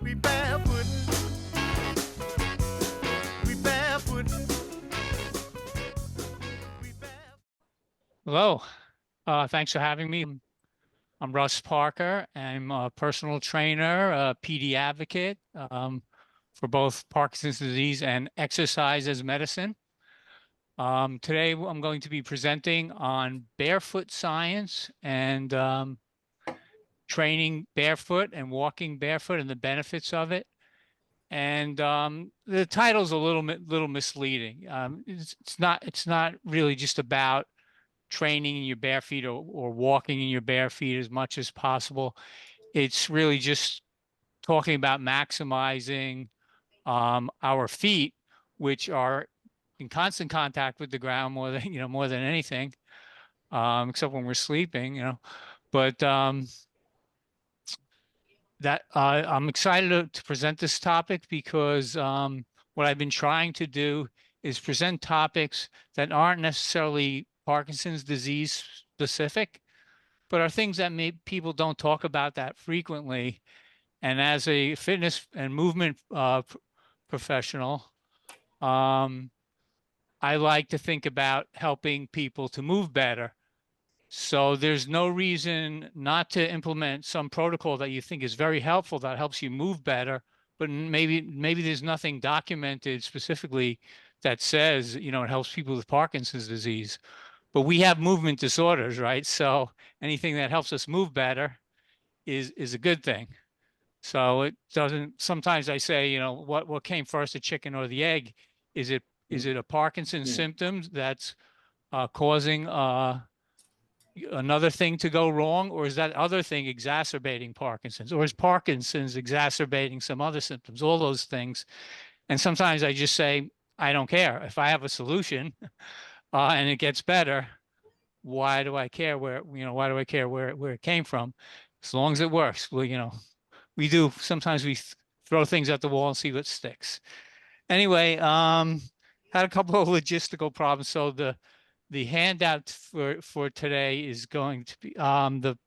We barefootin'. We barefootin'. We barefoot. Hello, thanks for having me. I'm Russ Parker. I'm a personal trainer, a PD advocate for both Parkinson's disease and exercise as medicine. Today, I'm going to be presenting on barefoot science and training barefoot and walking barefoot and the benefits of it. And the title's a little misleading. It's not really just about training in your bare feet or walking in your bare feet as much as possible. It's really just talking about maximizing our feet, which are in constant contact with the ground more than anything, except when we're sleeping. But I'm excited to present this topic because what I've been trying to do is present topics that aren't necessarily Parkinson's disease specific, but are things that people don't talk about that frequently. And as a fitness and movement professional, I like to think about helping people to move better. So there's no reason not to implement some protocol that you think is very helpful that helps you move better, but maybe there's nothing documented specifically that says, it helps people with Parkinson's disease. But we have movement disorders, right? So anything that helps us move better is a good thing. So it doesn't, sometimes I say, what came first, the chicken or the egg? Is it a Parkinson's symptom that's causing another thing to go wrong, or is that other thing exacerbating Parkinson's, or is Parkinson's exacerbating some other symptoms? All those things. And sometimes I just say, I don't care. If I have a solution and it gets better, why do I care where it came from? As long as it works. Well, we do. Sometimes we throw things at the wall and see what sticks. Anyway, had a couple of logistical problems. So the handout for today is going to be the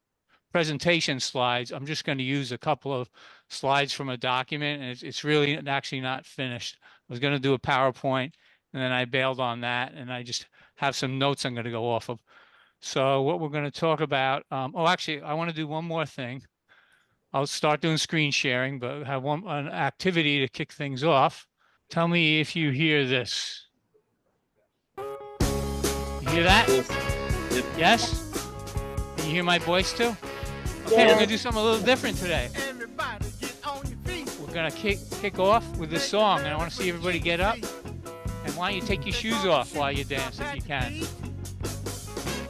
presentation slides. I'm just going to use a couple of slides from a document, and it's really actually not finished. I was going to do a PowerPoint, and then I bailed on that, and I just have some notes I'm going to go off of. So what we're going to talk about, actually, I want to do one more thing. I'll start doing screen sharing, but have an activity to kick things off. Tell me if you hear this. You hear that? Yes? Can you hear my voice too? Okay, we're gonna do something a little different today. We're gonna kick off with this song, and I want to see everybody get up. And why don't you take your shoes off while you dance if you can?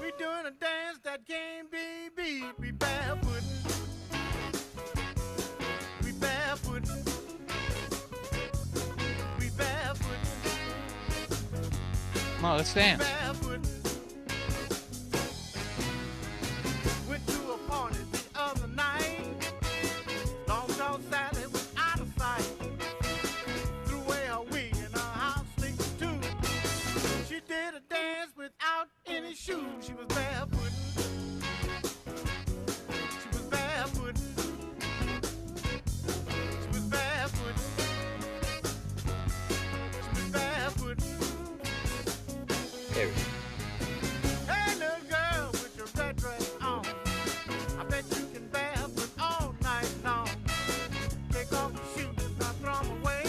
We're doing a dance that can't be beat. We barefootin'. We barefootin'. We barefootin'. Come on, let's dance. Went to a party the other night. Long John Sally was out of sight. Threw away her wig and her house sneakers too. She did a dance without any shoes. She was barefootin'. She was barefootin'. She was barefootin'. She was barefootin'. There we go. Hey, little girl with your red dress on. I bet you can barefoot all night long. Take off your shoes, not throw them away.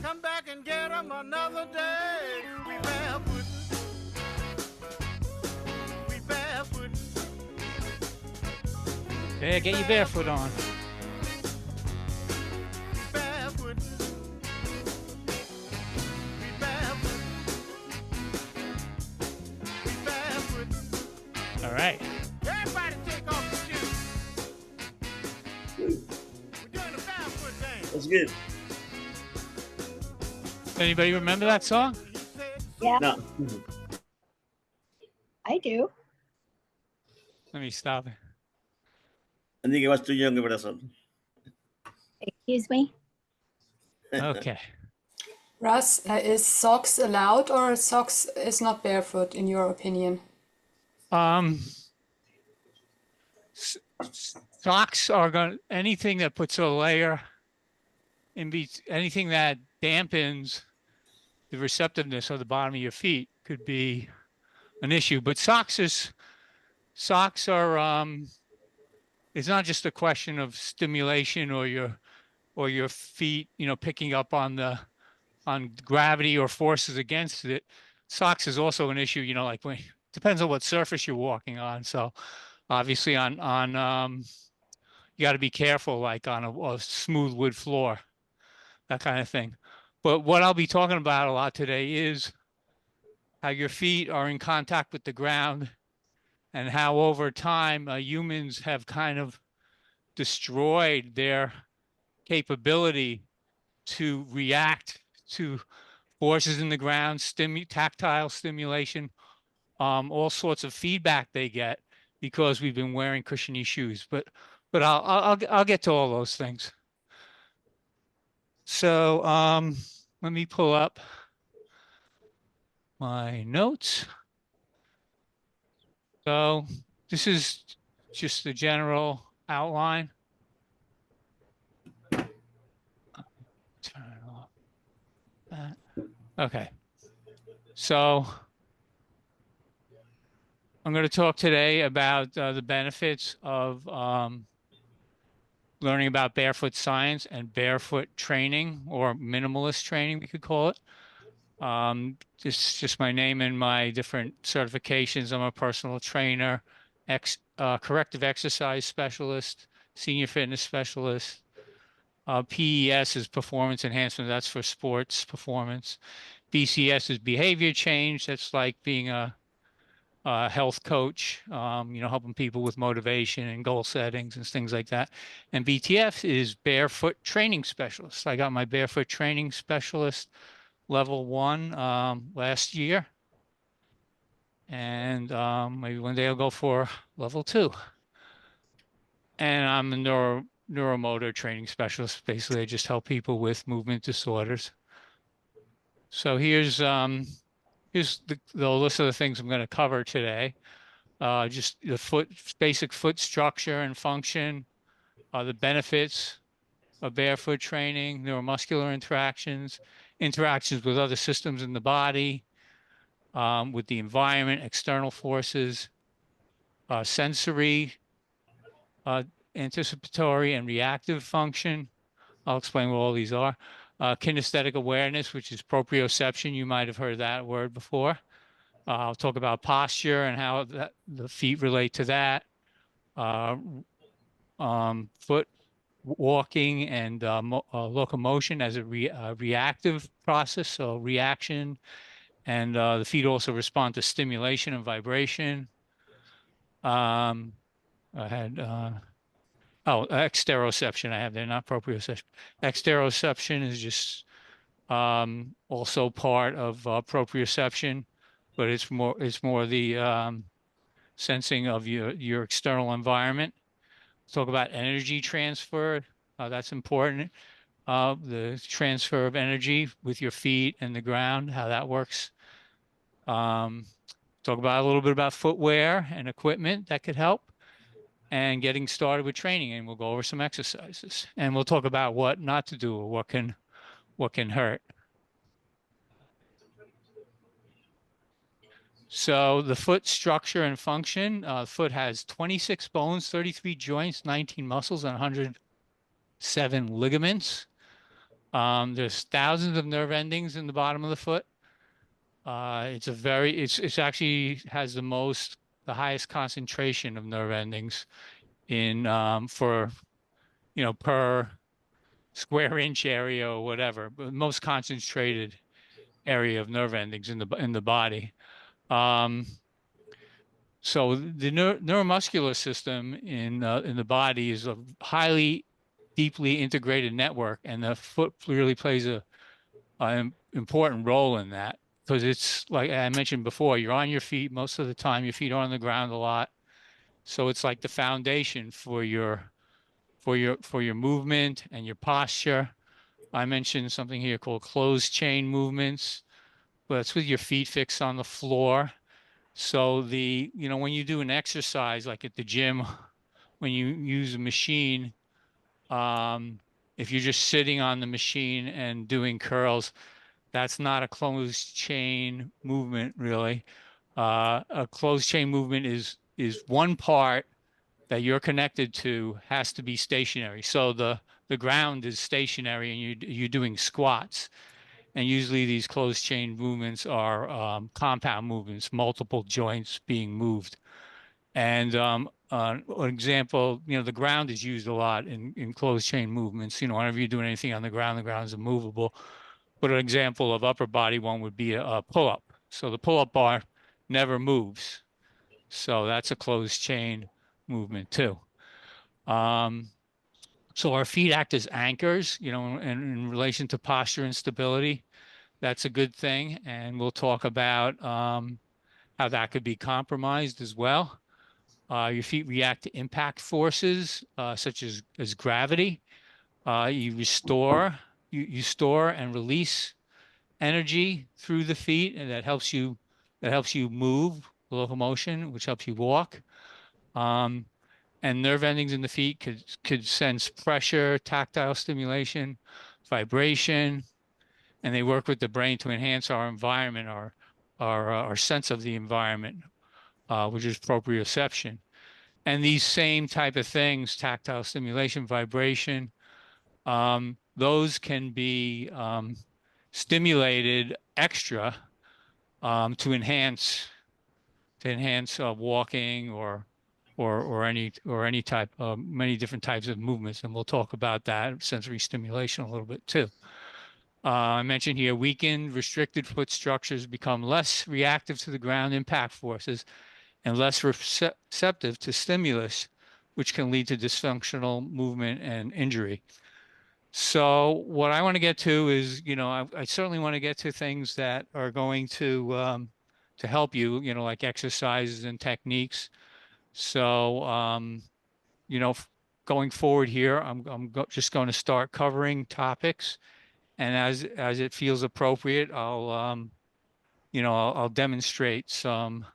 Come back and get them another day. We barefootin'. We barefootin'. Yeah, get your barefoot on. We barefootin'. We barefootin'. We barefootin'. All right. Everybody take off your shoes. We're doing a barefoot dance. That's good. Anybody remember that song? He said, Yeah, No. I do. Let me stop it. I think I was too young for that song. Excuse me. Okay. Russ, is socks allowed or socks is not barefoot in your opinion? Socks are anything that puts a layer anything that dampens the receptiveness of the bottom of your feet could be an issue. But socks are it's not just a question of stimulation or your feet, picking up on gravity or forces against it. Socks is also an issue, like depends on what surface you're walking on. So obviously on you got to be careful, like on a smooth wood floor, that kind of thing. But what I'll be talking about a lot today is how your feet are in contact with the ground and how over time humans have kind of destroyed their capability to react to forces in the ground, tactile stimulation, all sorts of feedback they get because we've been wearing cushiony shoes. But I'll get to all those things. So let me pull up my notes. So this is just the general outline. Turn off that. Okay. So I'm going to talk today about the benefits of learning about barefoot science and barefoot training, or minimalist training, we could call it. This is just my name and my different certifications. I'm a personal trainer, corrective exercise specialist, senior fitness specialist. PES is performance enhancement. That's for sports performance. BCS is behavior change. That's like being a health coach, helping people with motivation and goal settings and things like that. And BTF is barefoot training specialist. I got my barefoot training specialist level 1 last year. And maybe one day I'll go for level 2. And I'm a neuromotor training specialist. Basically, I just help people with movement disorders. So here's the list of the things I'm going to cover today. Just the basic foot structure and function, the benefits of barefoot training, neuromuscular interactions with other systems in the body, with the environment, external forces, sensory, anticipatory, and reactive function. I'll explain what all these are. Kinesthetic awareness, which is proprioception. You might have heard that word before. I'll talk about posture and how the feet relate to that. Foot walking and locomotion as a reactive process, so reaction. And the feet also respond to stimulation and vibration. I had exteroception I have there, not proprioception. Exteroception is just also part of proprioception, but it's more the sensing of your external environment. Talk about energy transfer. That's important. The transfer of energy with your feet and the ground, how that works. Talk about a little bit about footwear and equipment that could help, and getting started with training. And we'll go over some exercises, and we'll talk about what not to do or what can hurt. So the foot structure and function, the foot has 26 bones, 33 joints, 19 muscles, and 107 ligaments. There's thousands of nerve endings in the bottom of the foot. It's actually has the highest concentration of nerve endings in per square inch area or whatever, but most concentrated area of nerve endings in the body. So the neuromuscular system in the body is a highly, deeply integrated network, and the foot really plays an important role in that, because it's like I mentioned before, you're on your feet most of the time. Your feet are on the ground a lot, so it's like the foundation for your movement and your posture. I mentioned something here called closed chain movements, but it's with your feet fixed on the floor. So when you do an exercise, like at the gym, when you use a machine, if you're just sitting on the machine and doing curls, that's not a closed chain movement, really. A closed chain movement is one part that you're connected to has to be stationary. So the ground is stationary, and you're doing squats. And usually these closed chain movements are compound movements, multiple joints being moved. And an example, the ground is used a lot in closed chain movements. Whenever you're doing anything on the ground is immovable. But an example of upper body one would be a pull-up. So the pull-up bar never moves. So that's a closed chain movement too. So our feet act as anchors, in relation to posture and stability. That's a good thing. And we'll talk about how that could be compromised as well. Your feet react to impact forces, such as gravity. You store and release energy through the feet, and that helps you move, locomotion, which helps you walk. And nerve endings in the feet could sense pressure, tactile stimulation, vibration, and they work with the brain to enhance our environment, our sense of the environment, which is proprioception. And these same type of things, tactile stimulation, vibration, those can be stimulated extra to enhance walking or any type of many different types of movements, and we'll talk about that sensory stimulation a little bit too. I mentioned here, weakened, restricted foot structures become less reactive to the ground impact forces and less receptive to stimulus, which can lead to dysfunctional movement and injury. So what I want to get to is, I certainly want to get to things that are going to help you, like exercises and techniques. So, going forward here, I'm just going to start covering topics, and as it feels appropriate, I'll demonstrate some.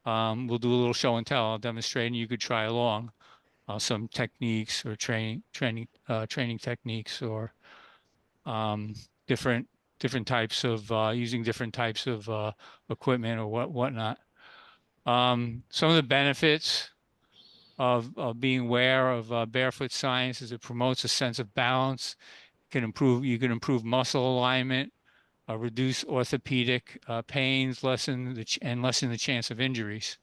We'll do a little show and tell. I'll demonstrate, and you could try along some techniques or training techniques, or different types of using different types of equipment or whatnot. Some of the benefits of being aware of barefoot science is it promotes a sense of balance. You can improve muscle alignment, reduce orthopedic pains, lessen the chance of injuries.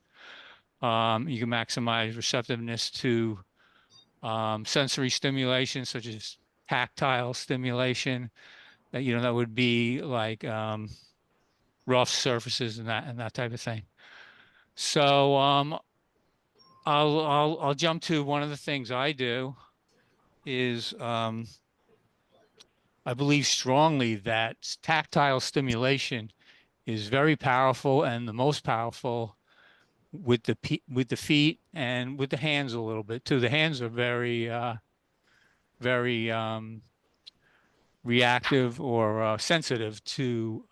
You can maximize receptiveness to sensory stimulation, such as tactile stimulation. That would be like rough surfaces and that type of thing. So I'll jump to one of the things I do is I believe strongly that tactile stimulation is very powerful, and the most powerful with the feet and with the hands a little bit too. The hands are very reactive or sensitive to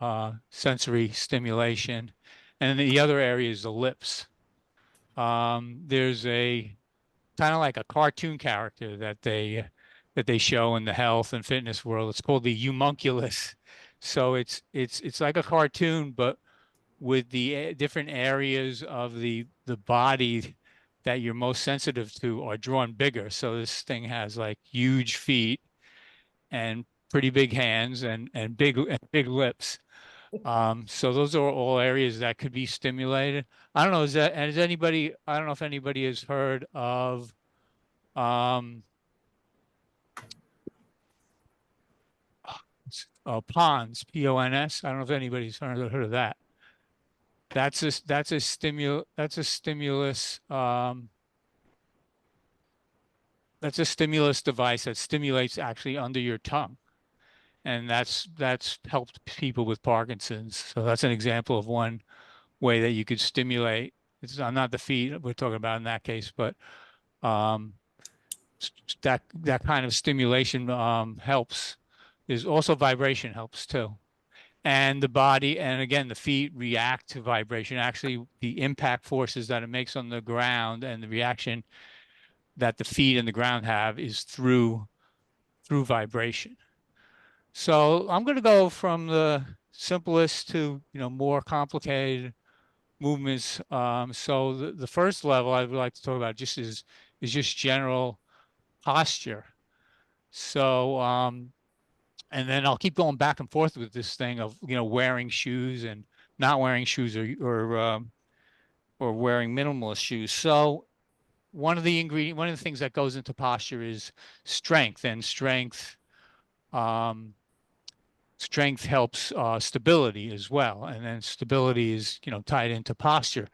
sensory stimulation. And then the other area is the lips. There's a kind of like a cartoon character that they show in the health and fitness world. It's called the homunculus. So it's like a cartoon, but with the different areas of the body that you're most sensitive to are drawn bigger. So this thing has like huge feet and pretty big hands and big lips. So those are all areas that could be stimulated. I don't know, I don't know if anybody has heard of PONS, P-O-N-S. I don't know if anybody's heard of that. That's a stimulus. That's a stimulus device that stimulates actually under your tongue, and that's helped people with Parkinson's. So that's an example of one way that you could stimulate. It's not the feet we're talking about in that case, but that kind of stimulation helps. There's also vibration helps too. And the body, and again, the feet react to vibration. Actually, the impact forces that it makes on the ground and the reaction that the feet and the ground have is through vibration. So I'm going to go from the simplest to, more complicated movements. So the first level I would like to talk about just is just general posture. So, and then I'll keep going back and forth with this thing of, wearing shoes and not wearing shoes, or wearing minimalist shoes. So one of the things that goes into posture is strength, and strength helps stability as well. And then stability is, tied into posture.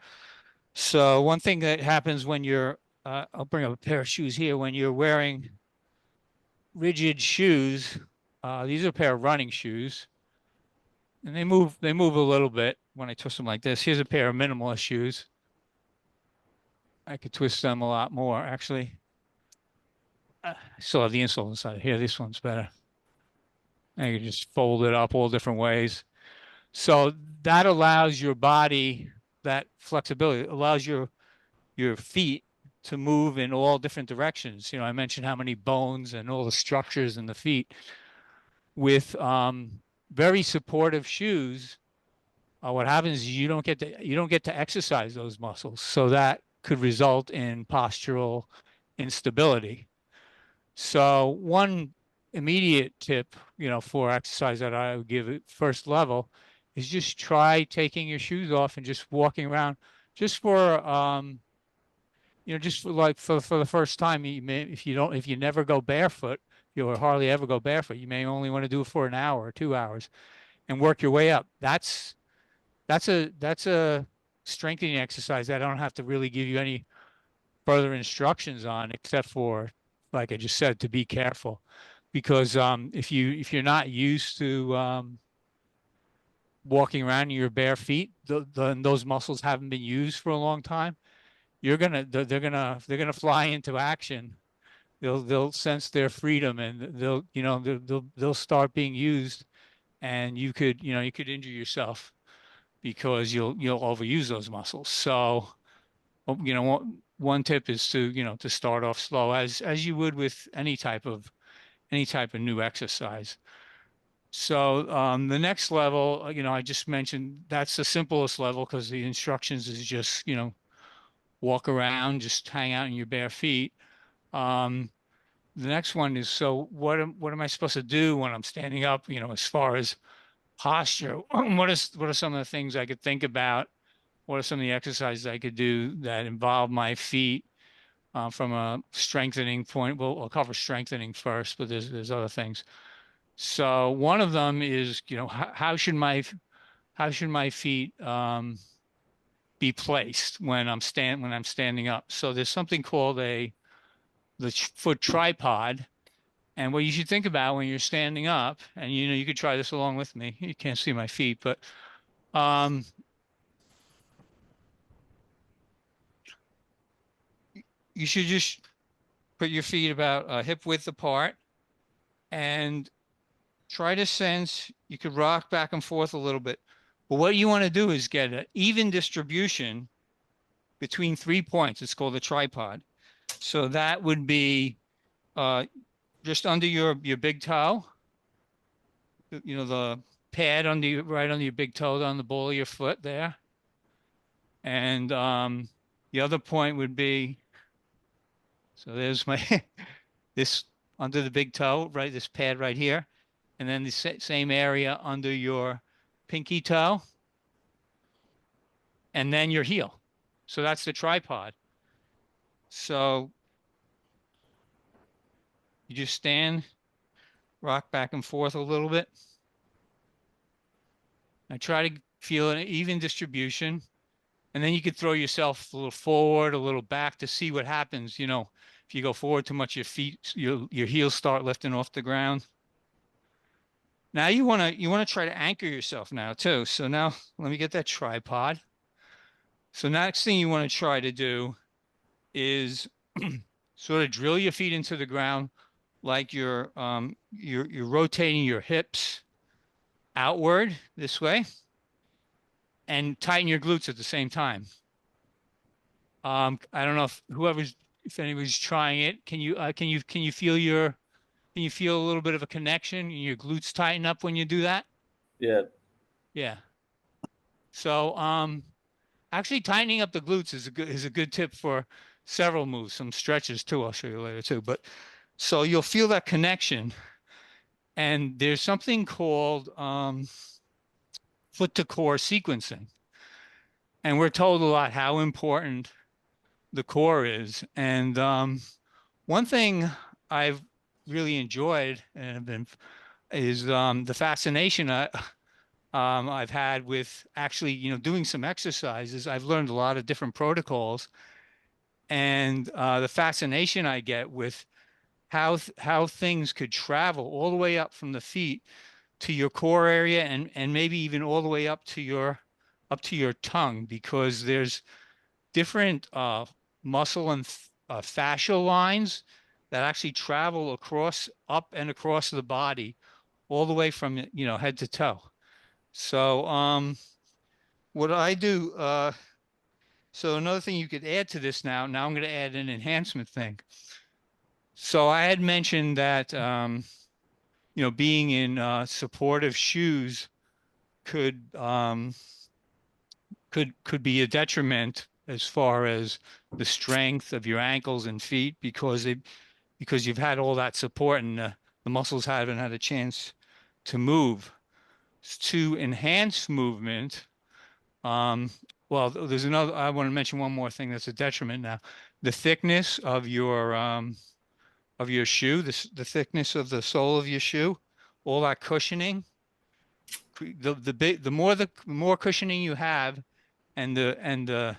So one thing that happens when you're, I'll bring up a pair of shoes here, when you're wearing rigid shoes, these are a pair of running shoes, and they move a little bit when I twist them like this. Here's a pair of minimalist shoes. I could twist them a lot more, actually. I still have the insole inside here. This one's better. And you can just fold it up all different ways. So that allows your body that flexibility. It allows your feet to move in all different directions. I mentioned how many bones and all the structures in the feet. With very supportive shoes, what happens is you don't get to exercise those muscles. So that could result in postural instability. So one immediate tip, for exercise that I would give at first level is just try taking your shoes off and just walking around just for, just for the first time. If you never go barefoot, you'll hardly ever go barefoot. You may only want to do it for an hour or 2 hours and work your way up. That's a strengthening exercise that I don't have to really give you any further instructions on, except for, like I just said, to be careful, because if you're not used to walking around in your bare feet, those muscles haven't been used for a long time, they're gonna fly into action. They'll sense their freedom, and they'll start being used, and you could injure yourself because you'll overuse those muscles. So, one tip is to start off slow, as you would with any type of new exercise. So the next level, I just mentioned, that's the simplest level because the instructions is just, walk around, just hang out in your bare feet. The next one is, so what am I supposed to do when I'm standing up, as far as posture? What are some of the things I could think about? What are some of the exercises I could do that involve my feet from a strengthening point? Well, I'll cover strengthening first, but there's other things. So one of them is, how should my feet be placed when I'm standing up? So there's something called the foot tripod. And what you should think about when you're standing up, and you could try this along with me. You can't see my feet, but you should just put your feet about hip width apart and try to sense. You could rock back and forth a little bit. But what you want to do is get an even distribution between 3 points. It's called a tripod. So that would be just under your big toe, the pad right under your big toe, on the ball of your foot there. And the other point would be, so there's my, this under the big toe, right? This pad right here. And then the same area under your pinky toe. And then your heel. So that's the tripod. So you just stand, rock back and forth a little bit. I try to feel an even distribution. And then you could throw yourself a little forward, a little back to see what happens. If you go forward too much, your heels start lifting off the ground. Now you want to try to anchor yourself now too. So now let me get that tripod. So next thing you want to try to do is sort of drill your feet into the ground, like you're rotating your hips outward this way, and tighten your glutes at the same time. I don't know if whoever's if anybody's trying it, can you feel a little bit of a connection? Your glutes tighten up when you do that? Yeah. Yeah. So actually tightening up the glutes is a good tip for several moves, some stretches too. I'll show you later too. But so you'll feel that connection. And there's something called foot to core sequencing. And we're told a lot how important the core is. And one thing I've really enjoyed and have been is the fascination I've had with actually, doing some exercises. I've learned a lot of different protocols, and the fascination I get with how things could travel all the way up from the feet to your core area, and maybe even all the way up to your tongue, because there's different muscle and fascial lines that actually travel up and across the body all the way from head to toe. So what I do, so another thing you could add to this now I'm going to add an enhancement thing. So I had mentioned that being in supportive shoes could be a detriment as far as the strength of your ankles and feet, because you've had all that support, and the muscles haven't had a chance to move. To enhance movement, well, there's another, I want to mention one more thing that's a detriment now. The thickness of your shoe, the thickness of the sole of your shoe, all that cushioning, the more cushioning you have, and the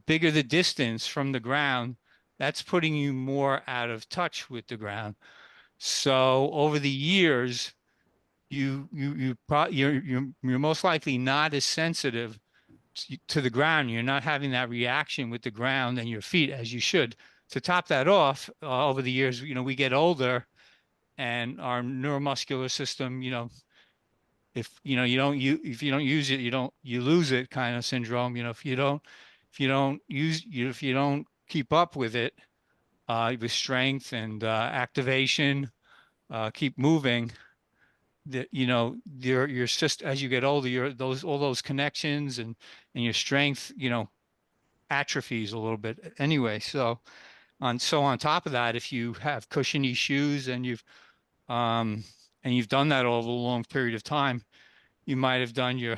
bigger the distance from the ground, that's putting you more out of touch with the ground. So over the years, you're most likely not as sensitive to the ground. You're not having that reaction with the ground and your feet as you should. To top that off, over the years, we get older, and our neuromuscular system, if you don't use it, you lose it kind of syndrome. If you don't keep up with it, with strength and activation, keep moving, that your system, as you get older, all those connections and your strength atrophies a little bit anyway. So on top of that, if you have cushiony shoes and you've done that over a long period of time, you might have done your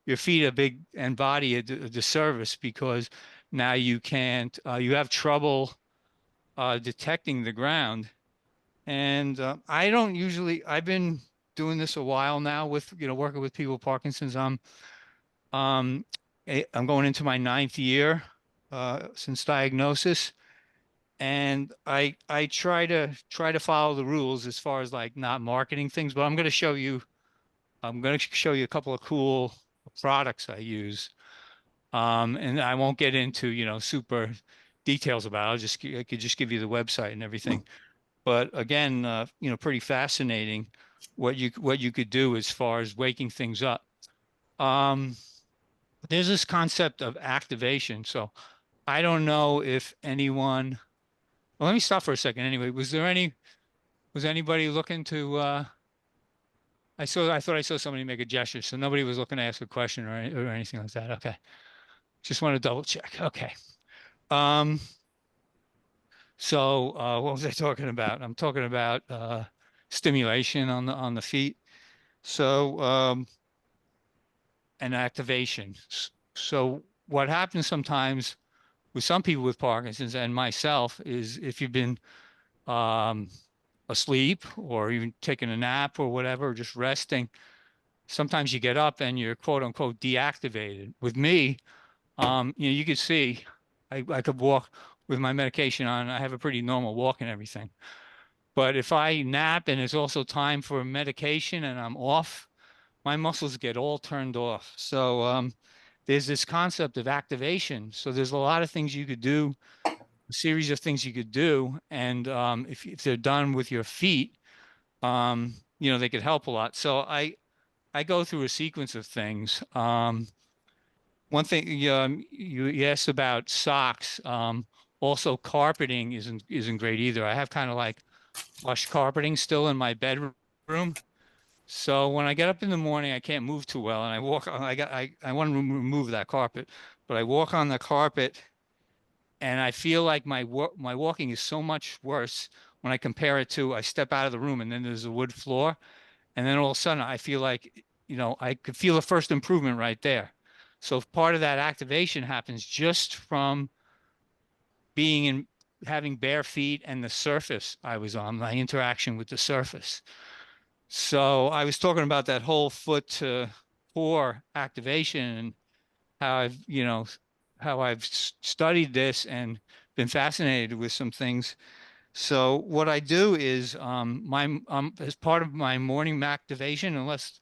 your feet and body a disservice, because now you can't you have trouble detecting the ground. And I've been doing this a while now with, working with people with Parkinson's. I'm going into my 9th year since diagnosis. And I try to follow the rules as far as like not marketing things, but I'm going to show you a couple of cool products I use. And I won't get into, super details about it. I could just give you the website and everything. But again, pretty fascinating what you could do as far as waking things up. There's this concept of activation. So I don't know if anyone, well, let me stop for a second. Anyway, was anybody looking to, I thought I saw somebody make a gesture, so nobody was looking to ask a question or anything like that. Okay. Just want to double check. Okay. So what was I talking about? I'm talking about stimulation on the feet. So and activation. So what happens sometimes with some people with Parkinson's and myself is, if you've been asleep or even taking a nap or whatever, just resting, sometimes you get up and you're quote unquote deactivated. With me, you could see I could walk with my medication on. I have a pretty normal walk and everything. But if I nap and it's also time for medication and I'm off, my muscles get all turned off. So there's this concept of activation. So there's a lot of things you could do, a series of things you could do. And if they're done with your feet, they could help a lot. So I go through a sequence of things. One thing you asked about socks. Also, carpeting isn't great either. I have kind of like plush carpeting still in my bedroom. So when I get up in the morning, I can't move too well, and I walk. I want to remove that carpet, but I walk on the carpet, and I feel like my walking is so much worse when I compare it to I step out of the room and then there's a wood floor, and then all of a sudden I feel like I could feel the first improvement right there. So part of that activation happens just from being in having bare feet and the surface I was on, my interaction with the surface. So I was talking about that whole foot to core activation and how I've studied this and been fascinated with some things. So what I do is as part of my morning activation, unless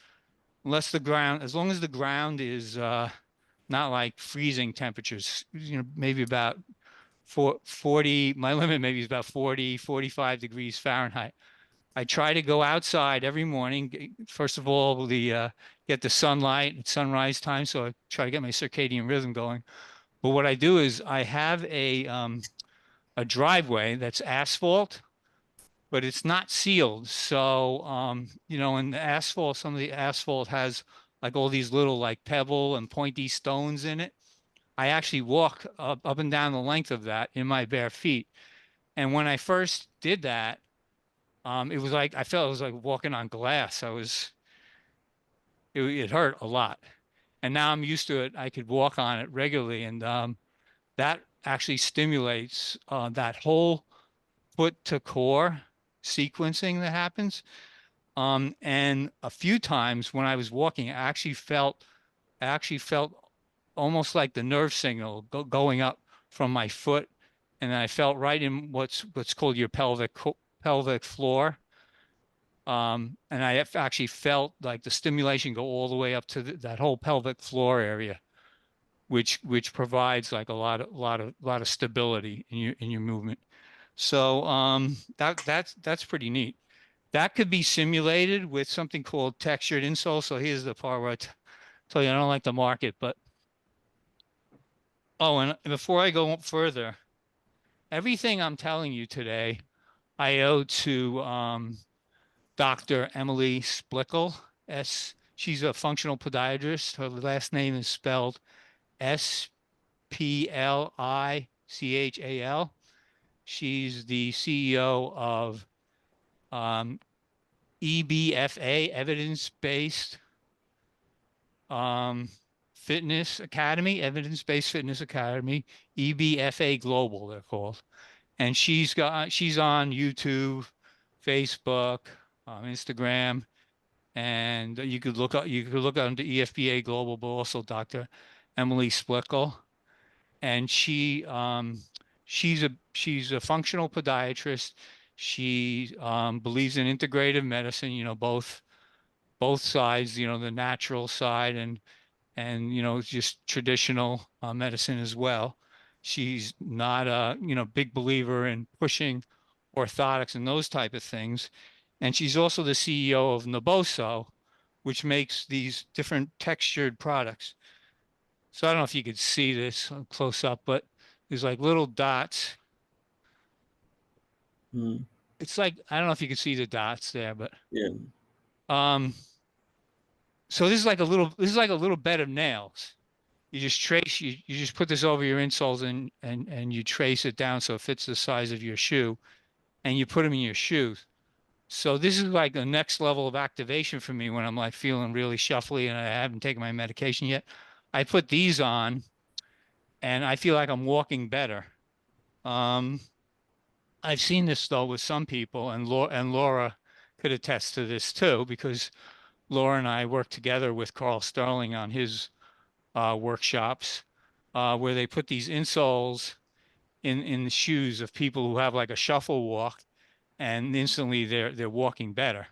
the ground, as long as the ground is not like freezing temperatures, maybe about 40, my limit maybe is about 40, 45 degrees Fahrenheit. I try to go outside every morning. First of all, get the sunlight at sunrise time. So I try to get my circadian rhythm going. But what I do is I have a driveway that's asphalt, but it's not sealed. So and the asphalt, some of the asphalt has like all these little like pebble and pointy stones in it. I actually walk up and down the length of that in my bare feet. And when I first did that, it was like I felt it was like walking on glass. It hurt a lot. And now I'm used to it. I could walk on it regularly. And that actually stimulates that whole foot to core sequencing that happens. And a few times when I was walking, I actually felt almost like the nerve signal going up from my foot, and I felt right in what's called your pelvic floor. And I actually felt like the stimulation go all the way up to that whole pelvic floor area, which provides like a lot of stability in your movement. So that's pretty neat. That could be simulated with something called textured insole. So here's the part where I tell you I don't like the market, but and before I go further, everything I'm telling you today, I owe to Dr. Emily Splichal. She's a functional podiatrist. Her last name is spelled Splichal. She's the CEO of EBFA, Evidence-Based Fitness Academy, Evidence-Based Fitness Academy, EBFA Global, they're called. And she's on YouTube, Facebook, Instagram, and you could look under EFBA Global, but also Dr. Emily Splichal. And she's a functional podiatrist. She believes in integrative medicine, both sides, the natural side and just traditional medicine as well. She's not a big believer in pushing orthotics and those type of things. And she's also the CEO of Naboso, which makes these different textured products. So I don't know if you could see this close up, but there's like little dots. It's like, I don't know if you can see the dots there, but Yeah. So this is like a little bed of nails. You just put this over your insoles and you trace it down so it fits the size of your shoe, and you put them in your shoes. So this is like the next level of activation for me when I'm like feeling really shuffly and I haven't taken my medication yet. I put these on and I feel like I'm walking better. I've seen this though with some people, and Laura could attest to this too, because Laura and I worked together with Carl Sterling on his workshops where they put these insoles in the shoes of people who have like a shuffle walk, and instantly they're walking better.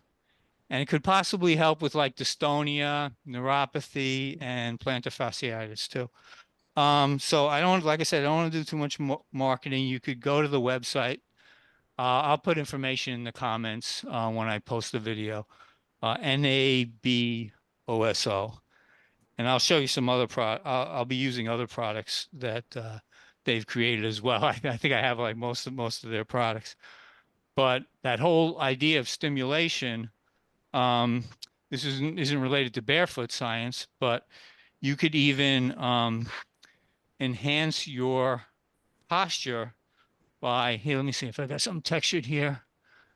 And it could possibly help with like dystonia, neuropathy, and plantar fasciitis too. So like I said, I don't want to do too much marketing. You could go to the website. I'll put information in the comments when I post the video. NABOSO. And I'll show you some other I'll be using other products that they've created as well. I think I have like most of their products. But that whole idea of stimulation, this isn't related to barefoot science, but you could even enhance your posture by, here, let me see if I got something textured here.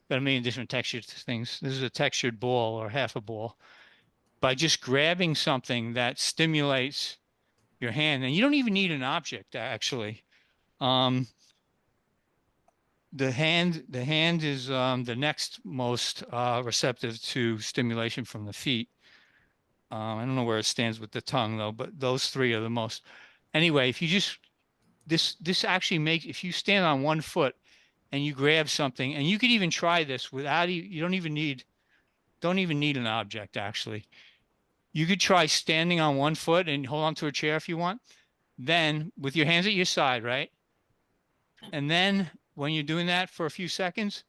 Got a million different textured things. This is a textured ball or half a ball. By just grabbing something that stimulates your hand, and you don't even need an object actually. The hand is the next most receptive to stimulation from the feet. I don't know where it stands with the tongue though, but those three are the most. Anyway, if you just this actually makes, if you stand on one foot and you grab something, and you could even try this without, you don't even need an object actually. You could try standing on one foot and hold on to a chair if you want. Then with your hands at your side, right? And then when you're doing that for a few seconds,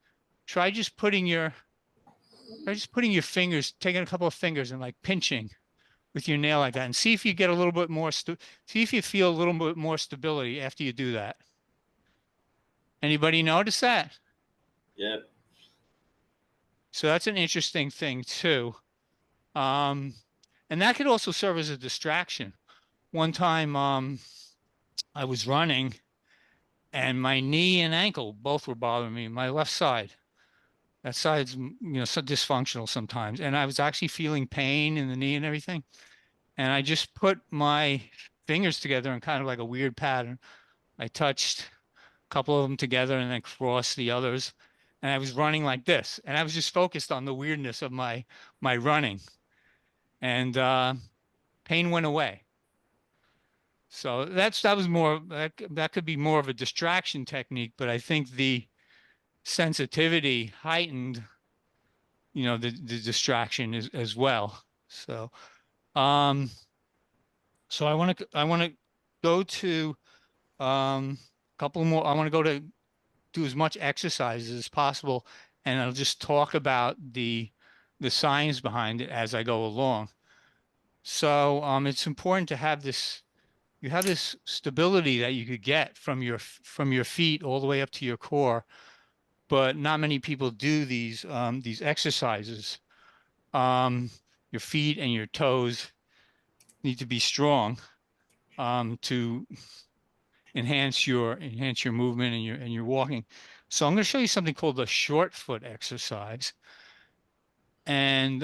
try just putting your fingers, taking a couple of fingers and like pinching with your nail like that, and see if you get a little bit more, see if you feel a little bit more stability after you do that. Anybody notice that? Yeah. So that's an interesting thing too. And that could also serve as a distraction. One time I was running and my knee and ankle both were bothering me, my left side. That side's, so dysfunctional sometimes. And I was actually feeling pain in the knee and everything. And I just put my fingers together in kind of like a weird pattern. I touched a couple of them together and then crossed the others. And I was running like this. And I was just focused on the weirdness of my running. And pain went away. So that was more, that could be more of a distraction technique, but I think the sensitivity heightened, the distraction as well. So, so I want to go to a couple more. I want to go to do as much exercise as possible, and I'll just talk about the science behind it as I go along. So it's important to have this. You have this stability that you could get from your feet all the way up to your core, but not many people do these exercises. Your feet and your toes need to be strong to enhance your movement and your walking. So I'm going to show you something called the short foot exercise. And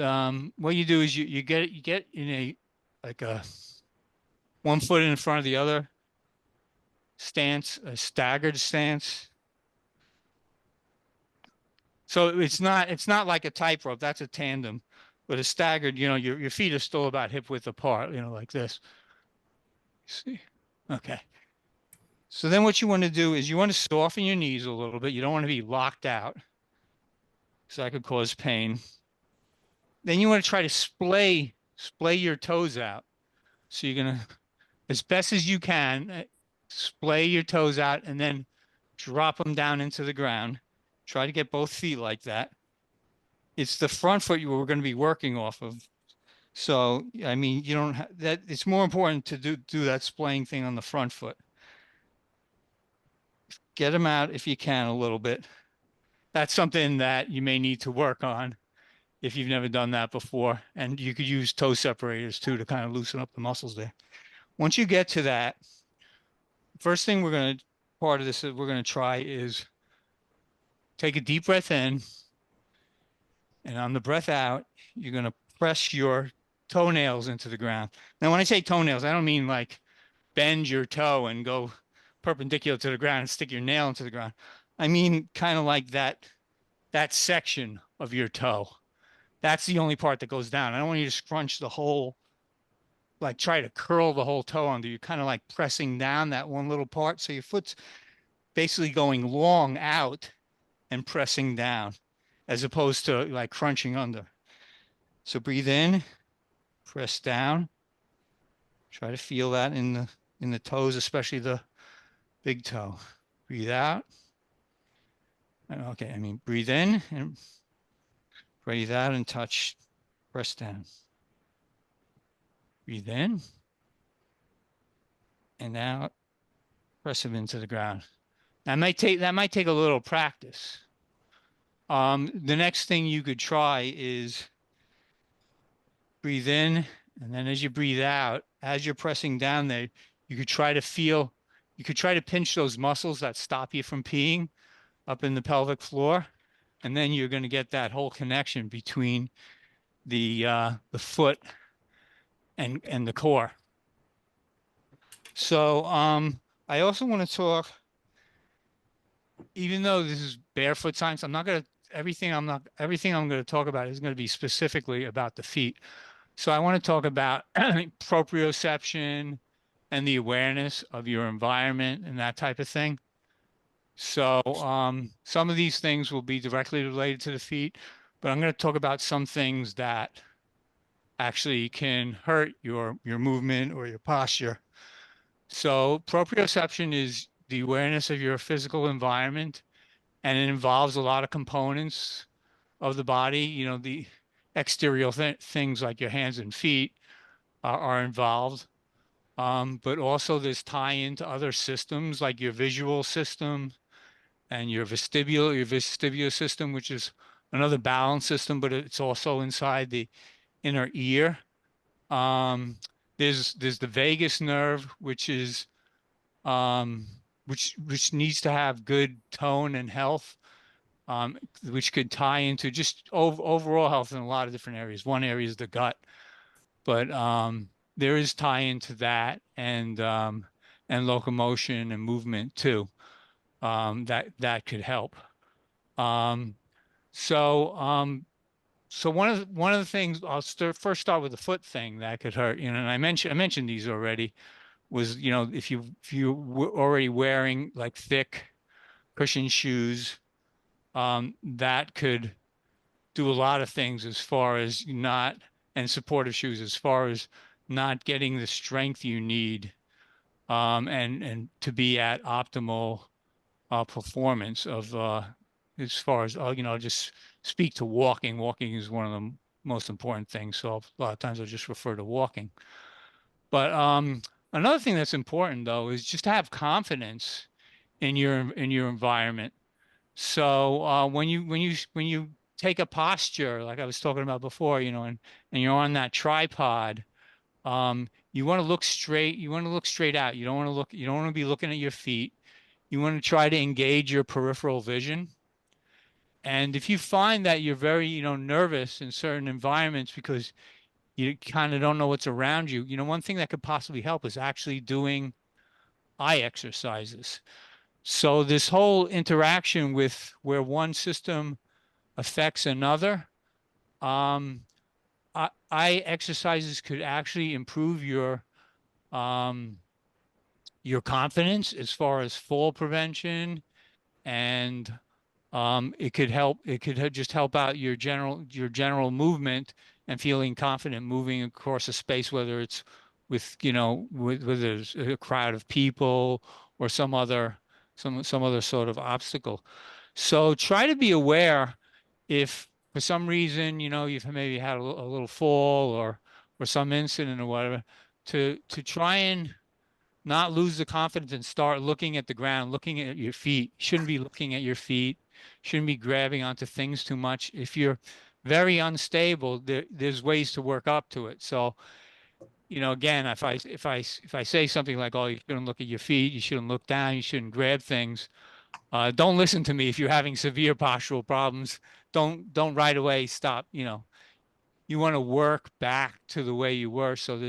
what you do is you get in a one foot in front of the other stance, a staggered stance. So it's not like a tightrope, that's a tandem, but a staggered, your feet are still about hip width apart, like this. See? Okay. So then what you want to do is you want to soften your knees a little bit. You don't want to be locked out, because that could cause pain. Then you want to try to splay your toes out. So you're going to, as best as you can, splay your toes out and then drop them down into the ground. Try to get both feet like that. It's the front foot we're going to be working off of. So, I mean, you don't have that. It's more important to do that splaying thing on the front foot. Get them out if you can a little bit. That's something that you may need to work on if you've never done that before. And you could use toe separators too to kind of loosen up the muscles there. Once you get to that, first thing part of this that we're going to try is take a deep breath in. And on the breath out, you're going to press your toenails into the ground. Now, when I say toenails, I don't mean like bend your toe and go perpendicular to the ground and stick your nail into the ground. I mean kind of like that section of your toe. That's the only part that goes down. I don't want you to scrunch the whole, like try to curl the whole toe under. You're kind of like pressing down that one little part. So your foot's basically going long out and pressing down, as opposed to like crunching under. So breathe in, press down. Try to feel that in the toes, especially the big toe. Breathe out. Okay, I mean, breathe in and breathe out and touch, press down. Breathe in and out Press them into the ground. That might take a little practice. The next thing you could try is breathe in, and then as you breathe out, as you're pressing down there, you could try to pinch those muscles that stop you from peeing up in the pelvic floor, and then you're going to get that whole connection between the foot and the core. So I also want to talk, even though this is barefoot science, everything I'm going to talk about is going to be specifically about the feet. So I want to talk about proprioception and the awareness of your environment and that type of thing. So some of these things will be directly related to the feet, but I'm going to talk about some things that actually can hurt your movement or your posture. So proprioception is the awareness of your physical environment, and it involves a lot of components of the body. You know, the exterior things like your hands and feet are involved. But also there's tie-in to other systems like your visual system and your vestibular system, which is another balance system, but it's also inside the inner ear. There's the vagus nerve, which is which needs to have good tone and health, which could tie into just overall health in a lot of different areas. One area is the gut, but there is tie into that and locomotion and movement too. That could help. So one of the things I'll first start with the foot thing that could hurt. You know, and I mentioned these already. Was, you know, if you were already wearing like thick cushion shoes, that could do a lot of things as far as and supportive shoes as far as not getting the strength you need, and to be at optimal performance of as far as you know, just speak to walking. Walking is one of the most important things. So a lot of times I'll just refer to walking. But another thing that's important though is just to have confidence in your environment. So when you take a posture like I was talking about before, you know, and you're on that tripod, you want to look straight. You want to look straight out. You don't want to be looking at your feet. You want to try to engage your peripheral vision. And if you find that you're very, you know, nervous in certain environments because you kind of don't know what's around you, you know, one thing that could possibly help is actually doing eye exercises. So this whole interaction with where one system affects another, eye exercises could actually improve your confidence as far as fall prevention, and it could just help out your general movement and feeling confident moving across a space, whether it's with, you know, whether it's a crowd of people or some other sort of obstacle. So try to be aware if for some reason, you know, you've maybe had a little fall or some incident or whatever, to try and not lose the confidence and start looking at the ground, looking at your feet. You shouldn't be looking at your feet. Shouldn't be grabbing onto things too much. If you're very unstable, there's ways to work up to it. So, you know, again, if I say something like, "Oh, you shouldn't look at your feet. You shouldn't look down. You shouldn't grab things," don't listen to me. If you're having severe postural problems, don't right away stop. You know, you want to work back to the way you were. So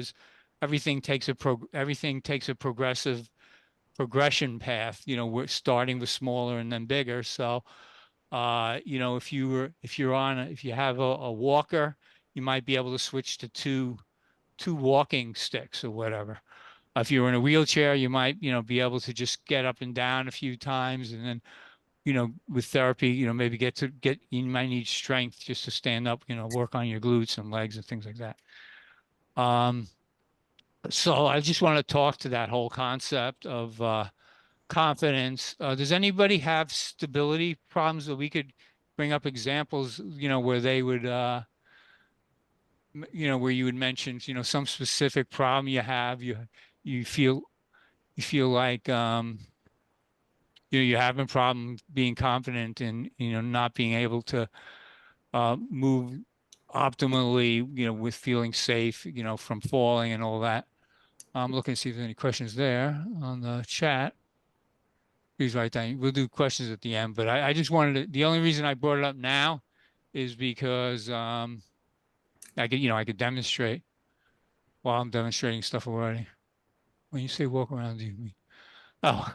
everything takes a progressive progression path. You know, we're starting with smaller and then bigger. So, you know, if you have a walker, you might be able to switch to two walking sticks or whatever. If you're in a wheelchair, you might, you know, be able to just get up and down a few times, and then, you know, with therapy, you know, maybe you might need strength just to stand up, you know, work on your glutes and legs and things like that. So I just want to talk to that whole concept of confidence. Does anybody have stability problems that we could bring up examples, you know, where they would, you know, where you would mention, you know, some specific problem you have, you feel you feel like you're having a problem being confident and not being able to move optimally, with feeling safe, from falling and all that. I'm looking to see if there's any questions there on the chat. Please write down. We'll do questions at the end, but I just wanted to, the only reason I brought it up now is because I could demonstrate while I'm demonstrating stuff already. When you say walk around, do you mean? Oh,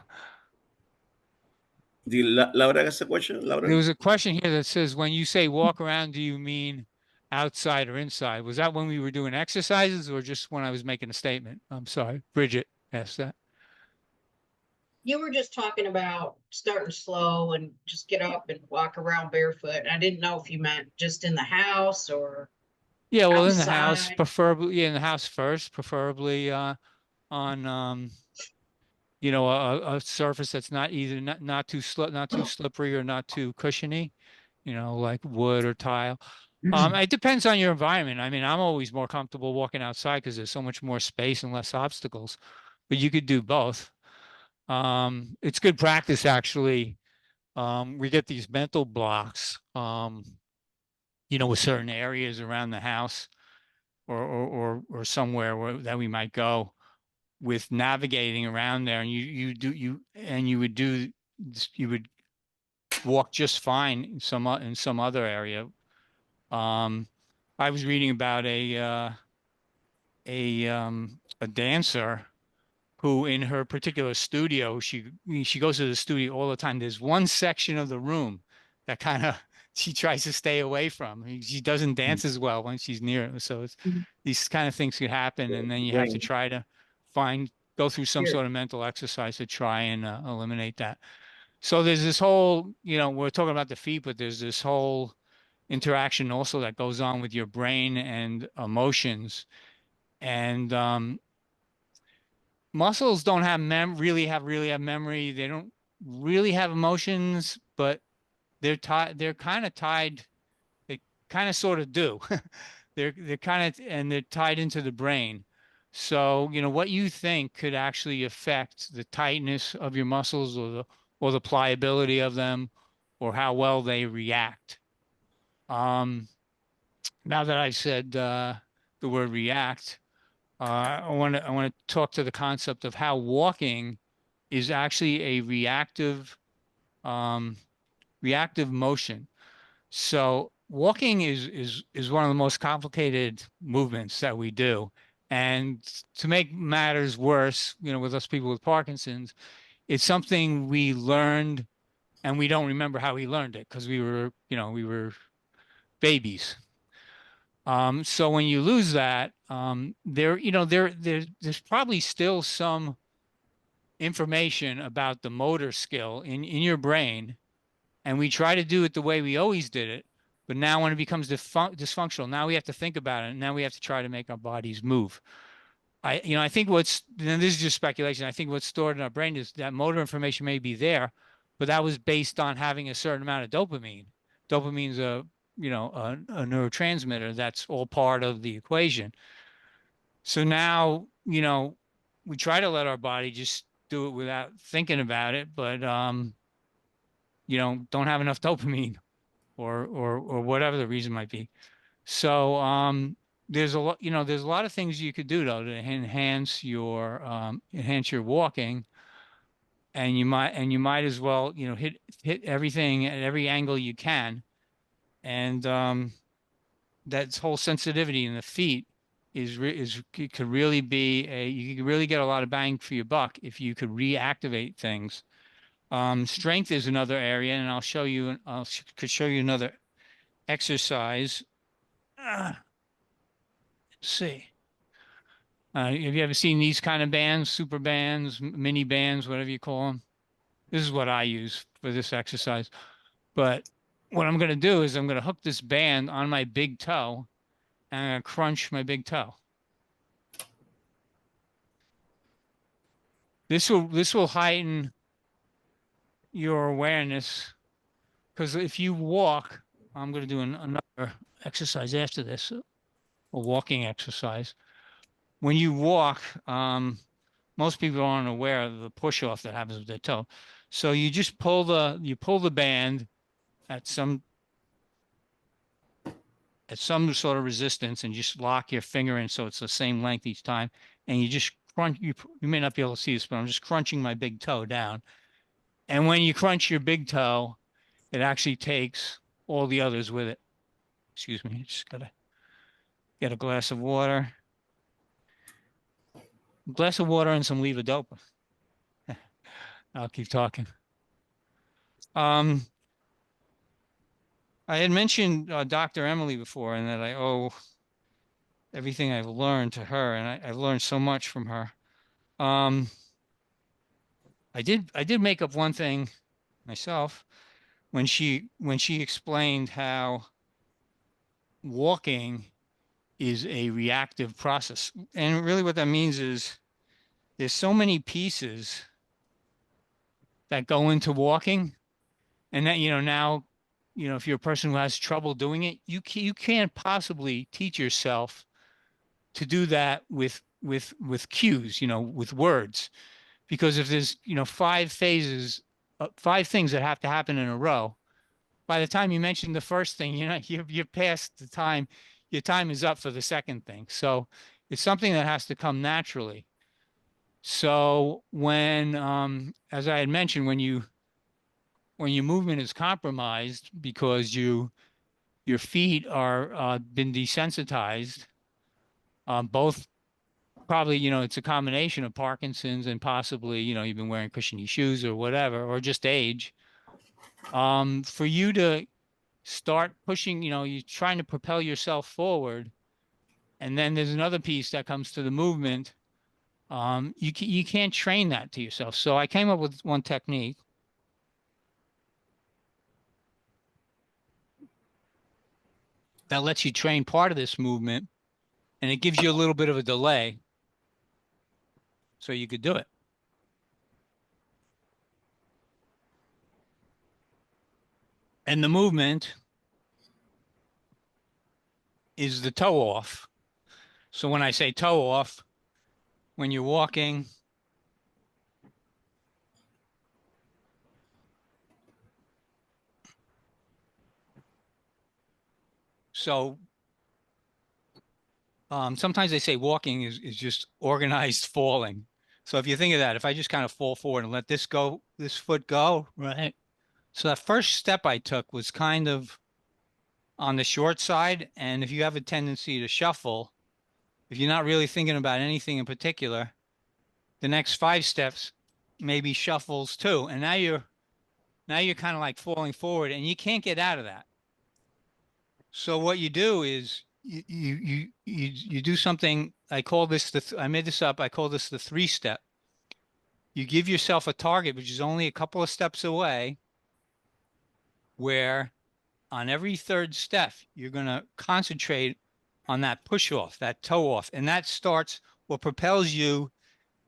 Did Laura ask a question, there Laura? was a question here that says, when you say walk around, do you mean outside or inside? Was that when we were doing exercises or just when I was making a statement? I'm sorry. Bridget asked that. You were just talking about starting slow and just get up and walk around barefoot. I didn't know if you meant just in the house or Yeah, well, in the house, outside. preferably in the house first, preferably on a surface that's not either not too slippery or not too cushiony, like wood or tile. It depends on your environment. I mean, I'm always more comfortable walking outside because there's so much more space and less obstacles, but you could do both. It's good practice actually. We get these mental blocks, with certain areas around the house or somewhere that we might go with navigating around there, and you would walk just fine in some other area. I was reading about a dancer who, in her particular studio, she goes to the studio all the time. There's one section of the room that kind of she tries to stay away from. She doesn't dance as well when she's near it. So these kind of things could happen, and then you have to try to go through some sort of mental exercise to try and eliminate that. So there's this whole, we're talking about the feet, but there's this whole interaction also that goes on with your brain and emotions. And muscles don't have really have memory. They don't really have emotions, but they're kind of tied. They kind of sort of do. they're kind of, and they're tied into the brain. So, what you think could actually affect the tightness of your muscles or the pliability of them or how well they react. Now that I said the word react, I want to talk to the concept of how walking is actually a reactive motion. So walking is one of the most complicated movements that we do. And to make matters worse, with us people with Parkinson's, it's something we learned and we don't remember how we learned it because we were babies. So when you lose that, there's probably still some information about the motor skill in your brain, and we try to do it the way we always did it. But now when it becomes dysfunctional, now we have to think about it, and now we have to try to make our bodies move. I think and this is just speculation. I think what's stored in our brain is that motor information may be there, but that was based on having a certain amount of dopamine. Dopamine's a neurotransmitter that's all part of the equation. So now, we try to let our body just do it without thinking about it, but don't have enough dopamine or whatever the reason might be. So there's a lot of things you could do though to enhance your walking, and you might as well, hit everything at every angle you can. And that whole sensitivity in the feet it could really be you could really get a lot of bang for your buck if you could reactivate things. Strength is another area, and could show you another exercise. Let's see. Have you ever seen these kind of bands, super bands, mini bands, whatever you call them? This is what I use for this exercise. But what I'm going to do is I'm going to hook this band on my big toe and I'm going to crunch my big toe. This will heighten your awareness, because if you walk, I'm going to do another exercise after this, a walking exercise. When you walk, most people aren't aware of the push off that happens with their toe. So you just pull the band at some sort of resistance and just lock your finger in so it's the same length each time. And you just crunch, you may not be able to see this, but I'm just crunching my big toe down. And when you crunch your big toe, it actually takes all the others with it. Excuse me, just gotta get a glass of water. A glass of water and some levodopa. I'll keep talking. I had mentioned Dr. Emily before, and that I owe everything I've learned to her, and I've learned so much from her. I did make up one thing myself when she explained how walking is a reactive process. And really what that means is there's so many pieces that go into walking, and that, now, if you're a person who has trouble doing it, you can't possibly teach yourself to do that with cues, with words. Because if there's, 5 phases, 5 things that have to happen in a row, by the time you mention the first thing, you're past the time, your time is up for the second thing. So it's something that has to come naturally. So when, as I had mentioned, when your movement is compromised because your feet are been desensitized, both probably, it's a combination of Parkinson's and possibly, you've been wearing cushiony shoes or whatever, or just age. For you to start pushing, you're trying to propel yourself forward. And then there's another piece that comes to the movement. You can't train that to yourself. So I came up with one technique. That lets you train part of this movement, and it gives you a little bit of a delay so you could do it. And the movement is the toe off. So when I say toe off, when you're walking, so sometimes they say walking is just organized falling. So if you think of that, if I just kind of fall forward and let this foot go, right? So that first step I took was kind of on the short side. And if you have a tendency to shuffle, if you're not really thinking about anything in particular, the next 5 steps maybe shuffles too. And now you're kind of like falling forward, and you can't get out of that. So what you do is you do something. I call this I made this up. I call this the 3-step. You give yourself a target, which is only a couple of steps away, where on every 3rd step, you're going to concentrate on that push off, that toe off. And that starts, what propels you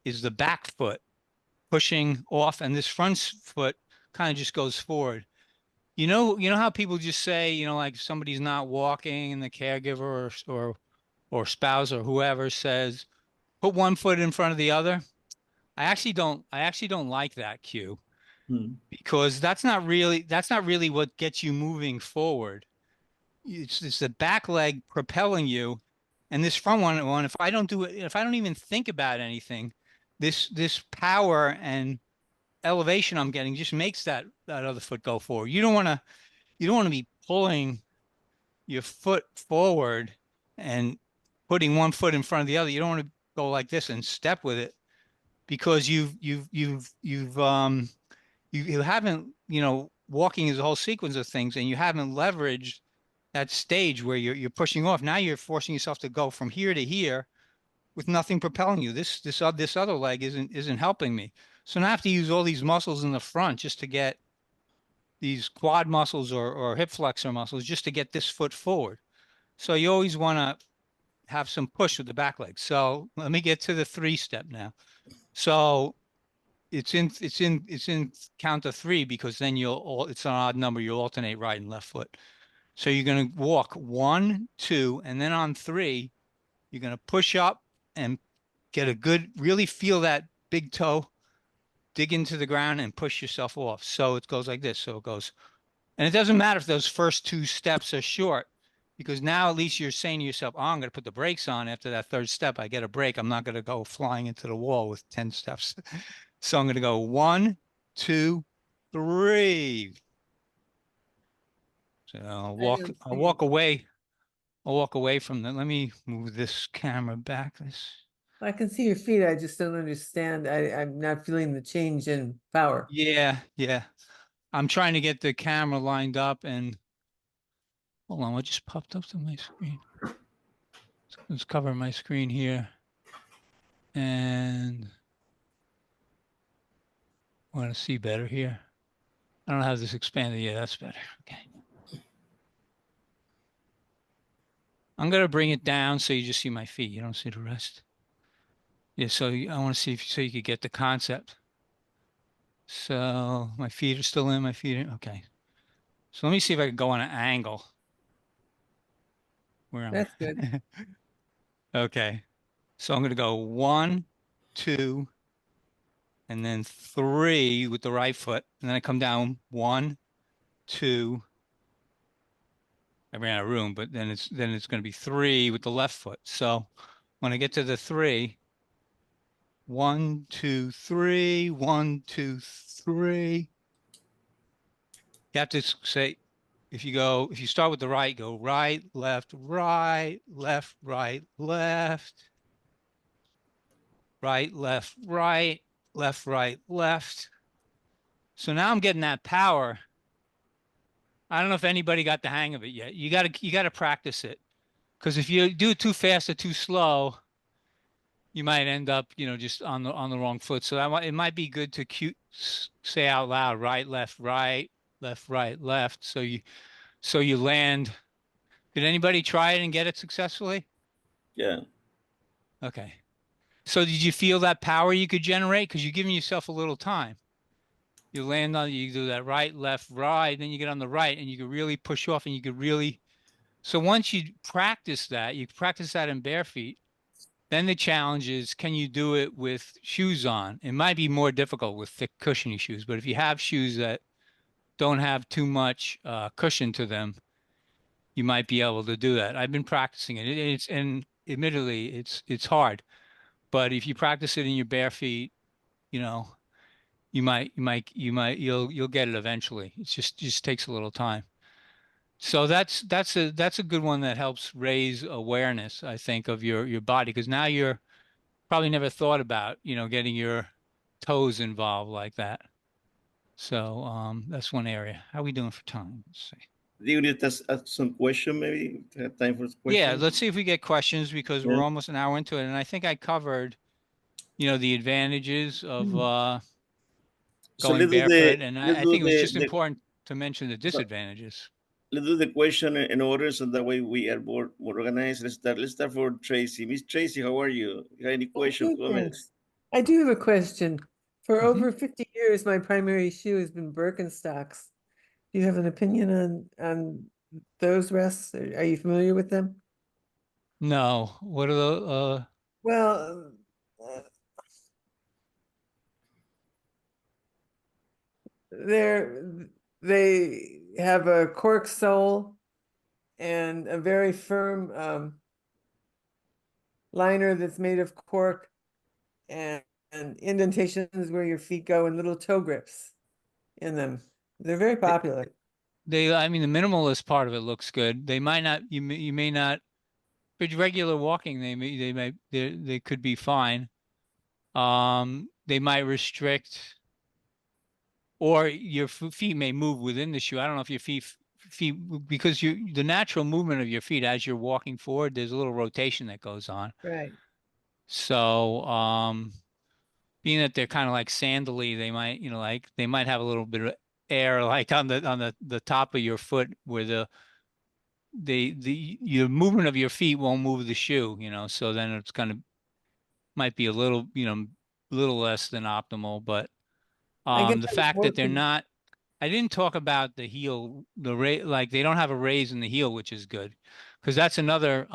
is the back foot pushing off, and this front foot kind of just goes forward. You know how people just say, like somebody's not walking and the caregiver or spouse or whoever says, put one foot in front of the other. I actually don't like that cue, because that's not really what gets you moving forward. It's the back leg propelling you, and this front one, if I don't do it, if I don't even think about anything, this power and elevation I'm getting just makes that other foot go forward. You don't want to be pulling your foot forward and putting one foot in front of the other. You don't want to go like this and step with it, because you haven't, walking is a whole sequence of things, and you haven't leveraged that stage where you're pushing off. Now you're forcing yourself to go from here to here with nothing propelling you. This other leg isn't helping me. So now I have to use all these muscles in the front just to get these quad muscles or hip flexor muscles just to get this foot forward. So you always want to have some push with the back leg. So let me get to the 3-step now. So it's in count of 3, because then it's an odd number. You'll alternate right and left foot. So you're going to walk 1, 2, and then on 3, you're going to push up and get really feel that big toe, dig into the ground and push yourself off. So it goes like this. So it goes, and it doesn't matter if those first 2 steps are short, because now at least you're saying to yourself, oh, I'm going to put the brakes on after that 3rd step. I get a break. I'm not going to go flying into the wall with 10 steps. So I'm going to go 1, 2, 3. So I'll walk away. I'll walk away from that. Let me move this camera back. I can see your feet. I just don't understand. I'm not feeling the change in power. Yeah. I'm trying to get the camera lined up, and hold on, what just popped up to my screen? Let's cover my screen here. And I want to see better here. I don't have this expanded yet. That's better. Okay. I'm going to bring it down so you just see my feet. You don't see the rest. Yeah, so I want to see so you could get the concept. So my feet are still in, my feet are, okay. So let me see if I can go on an angle. Where am That's I? good. Okay. So I'm going to go 1, 2, and then 3 with the right foot. And then I come down 1, 2. I ran out of room, but then it's going to be 3 with the left foot. So when I get to the 3, 1, 2, 3, 1, 2, 3. You have to say, if you start with the right, go right, left, right, left, right, left, right, left, right, left, right, left. So now I'm getting that power. I don't know if anybody got the hang of it yet. You got to practice it, because if you do it too fast or too slow, you might end up, just on the wrong foot. So it might be good to say out loud, right, left, right, left, right, left. So you land. Did anybody try it and get it successfully? Yeah. Okay. So did you feel that power you could generate? Because you're giving yourself a little time. You land on, you do that right, left, right, then you get on the right, and you can really push off, and you could really. So once you practice that in bare feet. Then the challenge is, can you do it with shoes on? It might be more difficult with thick cushiony shoes, but if you have shoes that don't have too much cushion to them, you might be able to do that. I've been practicing it. And admittedly, it's hard, but if you practice it in your bare feet, you'll get it eventually. It just takes a little time. So that's a good one that helps raise awareness, I think, of your body, because now you're probably never thought about, getting your toes involved like that. So that's one area. How are we doing for time? Let's see. Do you need to ask some question, maybe? Have time for questions? Yeah, let's see if we get questions, because we're Yeah. almost an hour into it. And I think I covered, the advantages of So going barefoot. And I do think it was just the important to mention the disadvantages. let's do the question in order, so that way we are more organized. Let's start for Tracy. Miss Tracy, how are you? You have any questions, Okay, comments? thanks. I do have a question. For Mhm. over 50 years, my primary shoe has been Birkenstocks. Do you have an opinion on those, Russ? Are you familiar with them? No, what are the Well, they have a cork sole and a very firm liner that's made of cork, and indentations where your feet go, and little toe grips in them. They're very popular. I mean, the minimalist part of it looks good. They might not, you may not, but regular walking, they could be fine. They might restrict, or your feet may move within the shoe. I don't know if your feet, because the natural movement of your feet as you're walking forward, there's a little rotation that goes on. Right. So, being that they're kind of like sandally, they might, they might have a little bit of air, like on the top of your foot, where your movement of your feet won't move the shoe, so then it's might be a little, little less than optimal. But I guess the I was fact more that they're not, I didn't talk about the heel, like they don't have a raise in the heel, which is good, because that's another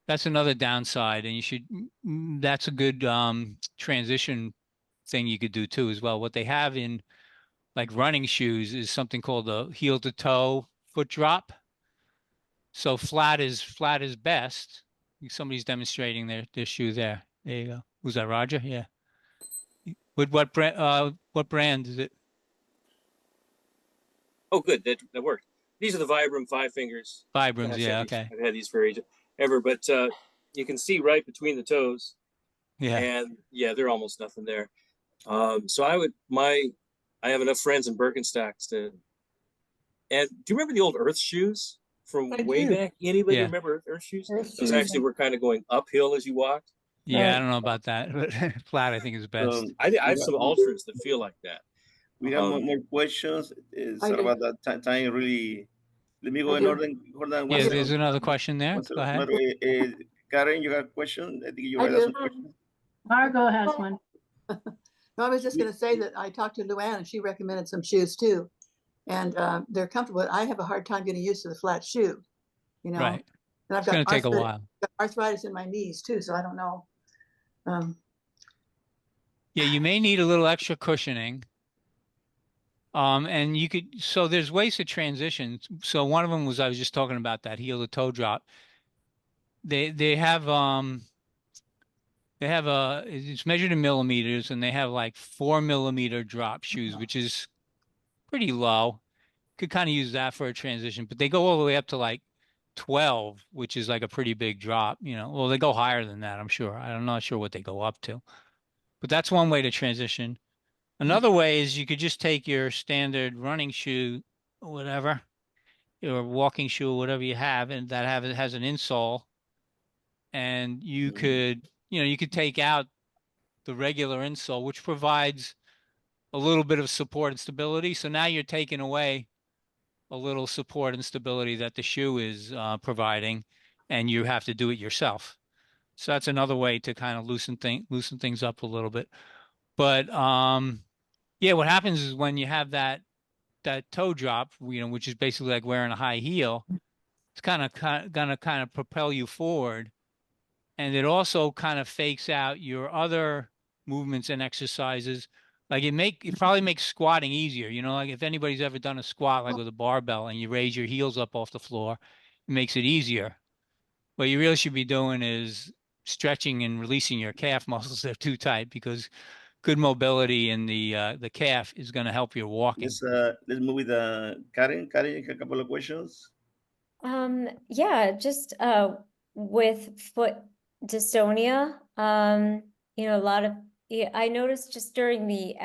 That's another downside, and you should. That's a good transition thing you could do too as well. What they have in like running shoes is something called a heel to toe foot drop. So flat is best. Somebody's demonstrating their shoe there. There you go. Was that Roger? Yeah. What brand is it? Oh, good. That worked. These are the Vibram 5 fingers. Vibrams, Gosh, yeah, okay. I've had these for ages, ever, but you can see right between the toes, Yeah. and yeah, they're almost nothing there. So I have enough friends in Birkenstocks to. And do you remember the old Earth shoes from I way do. back? Anybody Yeah. remember Earth shoes? Earth Those shoes. actually were kind of going uphill as you walked. Yeah, I Right. don't know about that, but flat I think is best. I have some Ultras that feel like that. We have Um, more questions. I Sorry do. about that time. Really, let me go I in do. order. Hold on one Yeah, second. there's another question there. One second. Go ahead. Karen, you got a question? I think you I had do. some question. Margot has one. No, I was just going to say that I talked to Luann and she recommended some shoes too. And they're comfortable. I have a hard time getting used to the flat shoe, you know. Right. And I've It's going to take a while. got arthritis in my knees too, so I don't know. Yeah, you may need a little extra cushioning. And you could, so there's ways to transition. So one of them was, I was just talking about that heel to toe drop. They have it's measured in millimeters, and they have like 4 millimeter drop shoes, which is pretty low. Could kind of use that for a transition, but they go all the way up to like 12, which is like a pretty big drop, you know. Well, they go higher than that, I'm sure. I'm not sure what they go up to, but that's one way to transition. Another way is you could just take your standard running shoe, or whatever, or walking shoe, or whatever you have, and that has an insole, and you could, you could take out the regular insole, which provides a little bit of support and stability. So now you're taking away a little support and stability that the shoe is providing, and you have to do it yourself. So that's another way to kind of loosen things up a little bit. But yeah, what happens is when you have that toe drop, which is basically like wearing a high heel, it's gonna kind of propel you forward, and it also kind of fakes out your other movements and exercises. Like it probably makes squatting easier. Like if anybody's ever done a squat like with a barbell and you raise your heels up off the floor, it makes it easier. What you really should be doing is stretching and releasing your calf muscles. They're too tight, because good mobility in the calf is going to help your walking. Let's move with Karen. Karen, you have a couple of questions. Yeah, just with foot dystonia, a lot of, I noticed just during the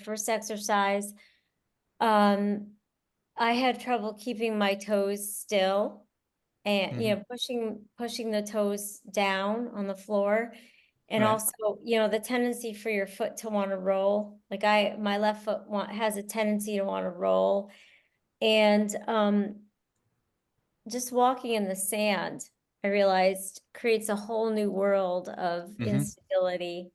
first exercise, I had trouble keeping my toes still, and pushing the toes down on the floor, and Right. also the tendency for your foot to want to roll. Like my left foot has a tendency to want to roll, and just walking in the sand, I realized, creates a whole new world of instability.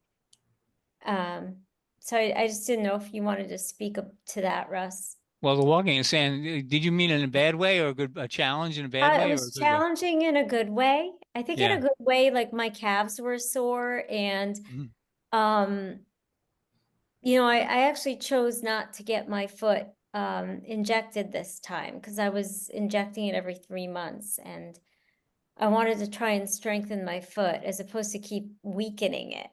So I just didn't know if you wanted to speak up to that, Russ. Well, the walking in sand, did you mean in a bad way, or a challenge in a bad way? It or was a good way? challenging in a good way. I think in Yeah. a good way, like my calves were sore, and I actually chose not to get my foot injected this time, because I was injecting it every 3 months, and I wanted to try and strengthen my foot as opposed to keep weakening it.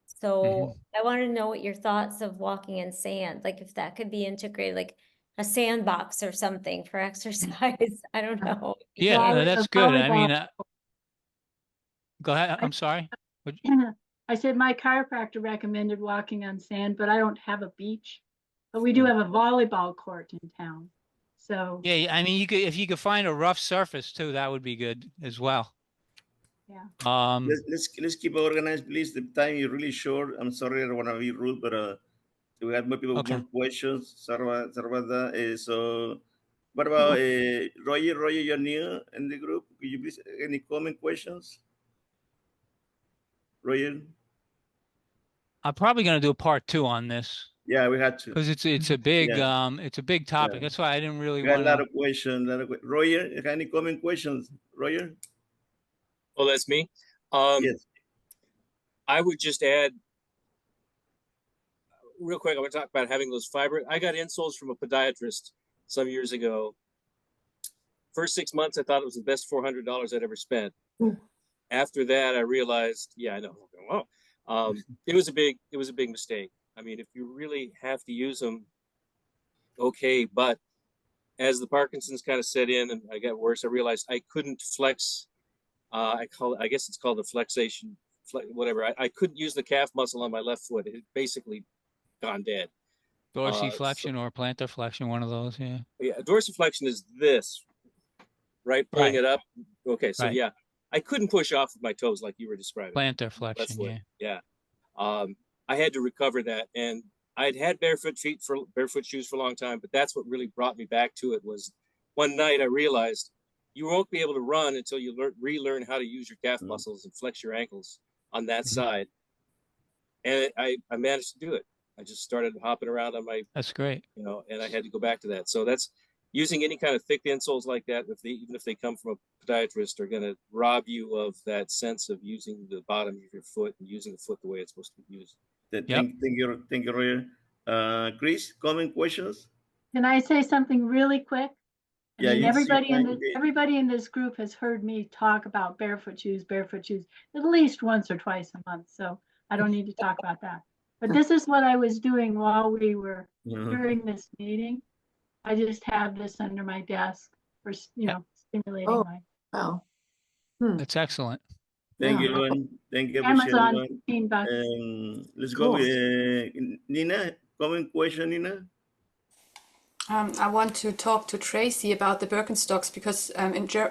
So I wanted to know what your thoughts of walking in sand, like if that could be integrated, like a sandbox or something for exercise. I don't know. Yeah, Well, that's a good. I volleyball- mean, go ahead. I'm sorry. I said my chiropractor recommended walking on sand, but I don't have a beach. But we do have a volleyball court in town. So Yeah, I mean, if you could find a rough surface too, that would be good as well. yeah. Let's keep organized, please. The time is really short. I'm sorry, I don't want to be rude, but we have more people with more questions. Sorry about that. So, what about Roger? Roger, you're new in the group. Could you please any comment, questions? Roger? I'm probably going to do a part 2 on this. Yeah, we had to, because it's a big it's a big topic. Yeah. That's why I didn't really We got want a lot of questions. Roger, any comment, questions? Roger? Oh, that's me. Yes. I would just add real quick. I want to talk about having those fiber. I got insoles from a podiatrist some years ago. First 6 months, I thought it was the best $400 I'd ever spent. After that, I realized, yeah, I know. Wow. It was a big mistake. I mean, if you really have to use them, okay. But as the Parkinson's kind of set in and I got worse, I realized I couldn't flex. I guess it's called the flexation, whatever. I couldn't use the calf muscle on my left foot. It basically gone dead. Dorsiflexion or plantar flexion, one of those. Yeah. Yeah, dorsiflexion is this, right? Pulling it up. Okay, so Right. yeah, I couldn't push off of my toes like you were describing. Plantar flexion. Foot. Yeah. Yeah. I had to recover that, and I'd had barefoot shoes for a long time, but that's what really brought me back to it. Was one night I realized you won't be able to run until you relearn how to use your calf muscles and flex your ankles on that side. And I managed to do it. I just started hopping around on my. That's great. You know, and I had to go back to that. So that's using any kind of thick insoles like that. Even if they come from a podiatrist, are going to rob you of that sense of using the bottom of your foot and using the foot the way it's supposed to be used. Thank you, Roger. Chris, comment, questions? Can I say something really quick? I mean, yes, everybody in this group has heard me talk about barefoot shoes at least once or twice a month. So I don't need to talk about that. But this is what I was doing while we were during this meeting. I just have this under my desk for, stimulating my. Wow. That's excellent. Thank you, Luan. Thank you. Amazon $15. Let's go with Nina. Comment, question, Nina? I want to talk to Tracy about the Birkenstocks because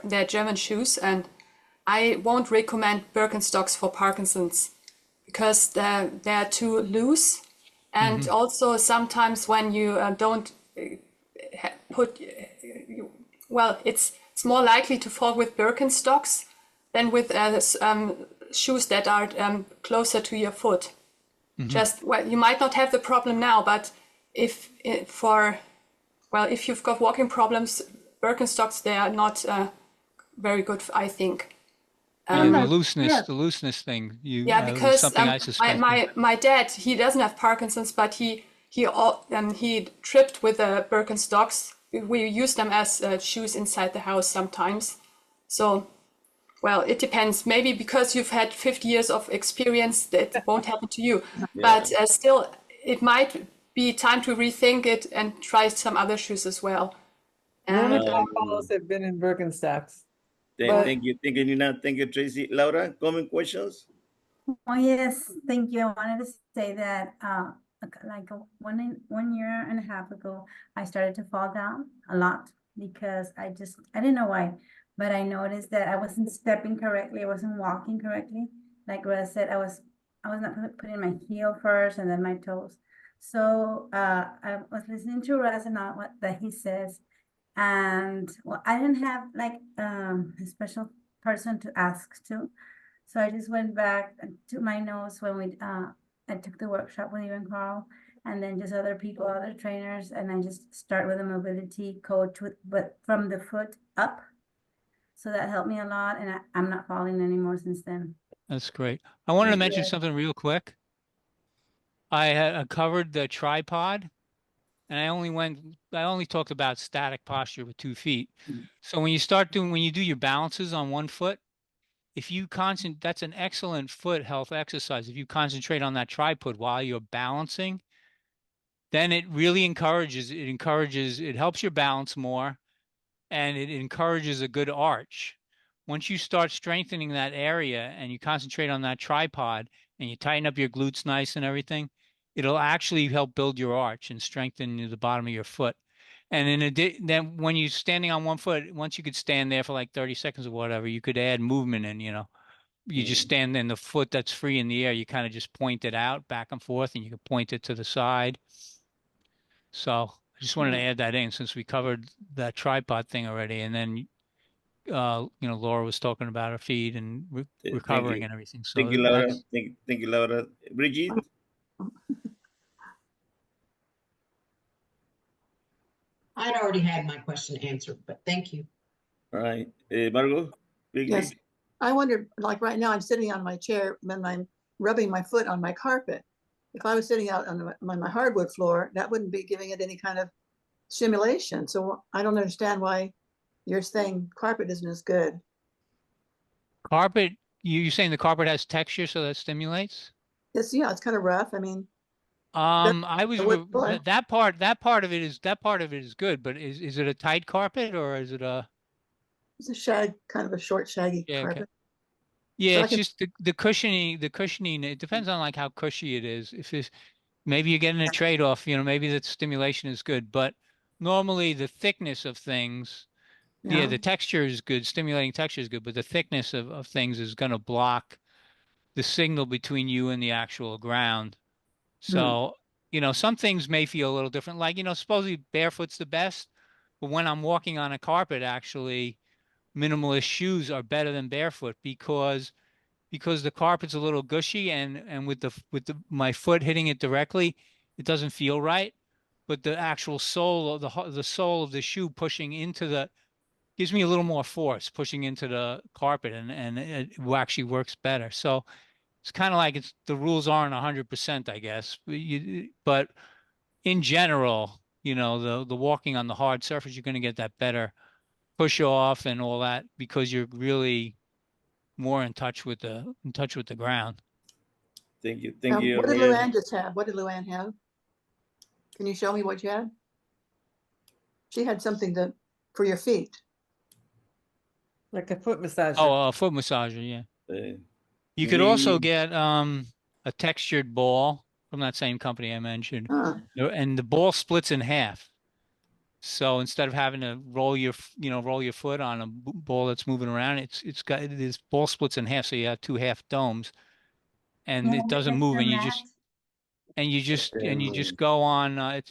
they're German shoes, and I won't recommend Birkenstocks for Parkinson's because they're too loose, and also sometimes when you don't put, it's more likely to fall with Birkenstocks than with shoes that are closer to your foot. You might not have the problem now, but if you've got walking problems, Birkenstocks, they are not very good, I think. The looseness thing. Because something I suspect. my dad, he doesn't have Parkinson's, but he tripped with the Birkenstocks. We use them as shoes inside the house sometimes. So, it depends. Maybe because you've had 50 years of experience, that won't happen to you. But still, it might be time to rethink it and try some other shoes as well. None of my fellows have been in Birkenstocks. Thank you, Nina. Thank you, Tracy. Laura, comment, questions? Oh, yes, thank you. I wanted to say that like 1 year and a half ago, I started to fall down a lot because I didn't know why, but I noticed that I wasn't stepping correctly. I wasn't walking correctly. Like what I said, I was not putting my heel first and then my toes. So I was listening to Russ and what that he says. And I didn't have like a special person to ask to. So I just went back to my notes when I took the workshop with you and Carl, and then just other people, other trainers, and I just start with a mobility coach but from the foot up. So that helped me a lot, and I'm not falling anymore since then. That's great. I wanted to mention something real quick. I had covered the tripod, and I only talked about static posture with 2 feet. So when you do your balances on 1 foot, if you that's an excellent foot health exercise. If you concentrate on that tripod while you're balancing, then it really it helps your balance more, and it encourages a good arch. Once you start strengthening that area and you concentrate on that tripod and you tighten up your glutes nice and everything, it'll actually help build your arch and strengthen the bottom of your foot. And then when you're standing on 1 foot, once you could stand there for like 30 seconds or whatever, you could add movement in, you just stand in the foot that's free in the air. You kind of just point it out back and forth, and you can point it to the side. So I just wanted to add that in since we covered that tripod thing already. And then, Laura was talking about her feet and recovering and everything. So thank you, Laura. Thank you, Laura. Bridget? I'd already had my question answered, but thank you. All right. Margot? Yes. I wonder, like right now, I'm sitting on my chair and I'm rubbing my foot on my carpet. If I was sitting out on my hardwood floor, that wouldn't be giving it any kind of stimulation. So I don't understand why you're saying carpet isn't as good. Carpet, you're saying the carpet has texture, so that stimulates? It's, yeah, it's kind of rough. I mean, I was the wood floor. that part of it is good, but is it a tight carpet or is it a It's a shag, kind of a short, shaggy yeah, okay. carpet. Yeah, So I it's can, just the cushioning, it depends on like how cushy it is. If it's maybe you're getting a trade-off, maybe that stimulation is good, but normally the thickness of things, yeah, the texture is good, stimulating texture is good, but the thickness of things is going to block the signal between you and the actual ground. So, some things may feel a little different. Like, supposedly barefoot's the best, but when I'm walking on a carpet, actually, minimalist shoes are better than barefoot because the carpet's a little gushy and with my foot hitting it directly, it doesn't feel right. But the actual sole of the sole of the shoe pushing into gives me a little more force pushing into the carpet and it actually works better. So it's kind of like the rules aren't 100%, I guess. But in general, the walking on the hard surface, you're going to get that better push off and all that because you're really more in touch with the ground. Thank you, what did Roger. Luann just have? What did Luann have? Can you show me what you had? She had something for your feet. Like a foot massager. Oh, a foot massager, yeah. You could we also get a textured ball from that same company I mentioned, and the ball splits in half. So instead of having to roll your foot on a ball that's moving around, it's got this ball splits in half, so you have two half domes, and it doesn't move, and you just go on.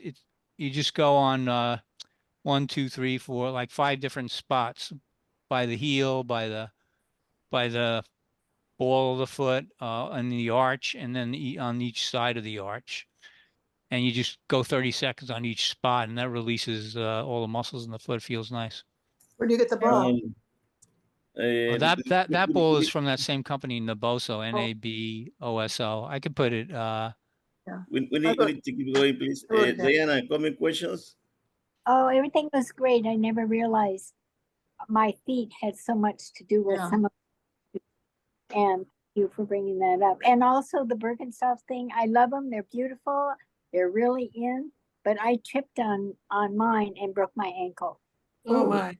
You just go on 1, 2, 3, 4, like 5 different spots by the heel, by the ball of the foot, on the arch, and then on each side of the arch. And you just go 30 seconds on each spot, and that releases all the muscles in the foot. Feels nice. Where do you get the ball? That ball is from that same company, Naboso, Naboso. I could put it. We need to keep going, please. Diana, comment questions? Oh, everything was great. I never realized my feet had so much to do with some of it. And thank you for bringing that up. And also the Birkenstocks thing. I love them. They're beautiful. They're really in. But I tripped on mine and broke my ankle. Oh my.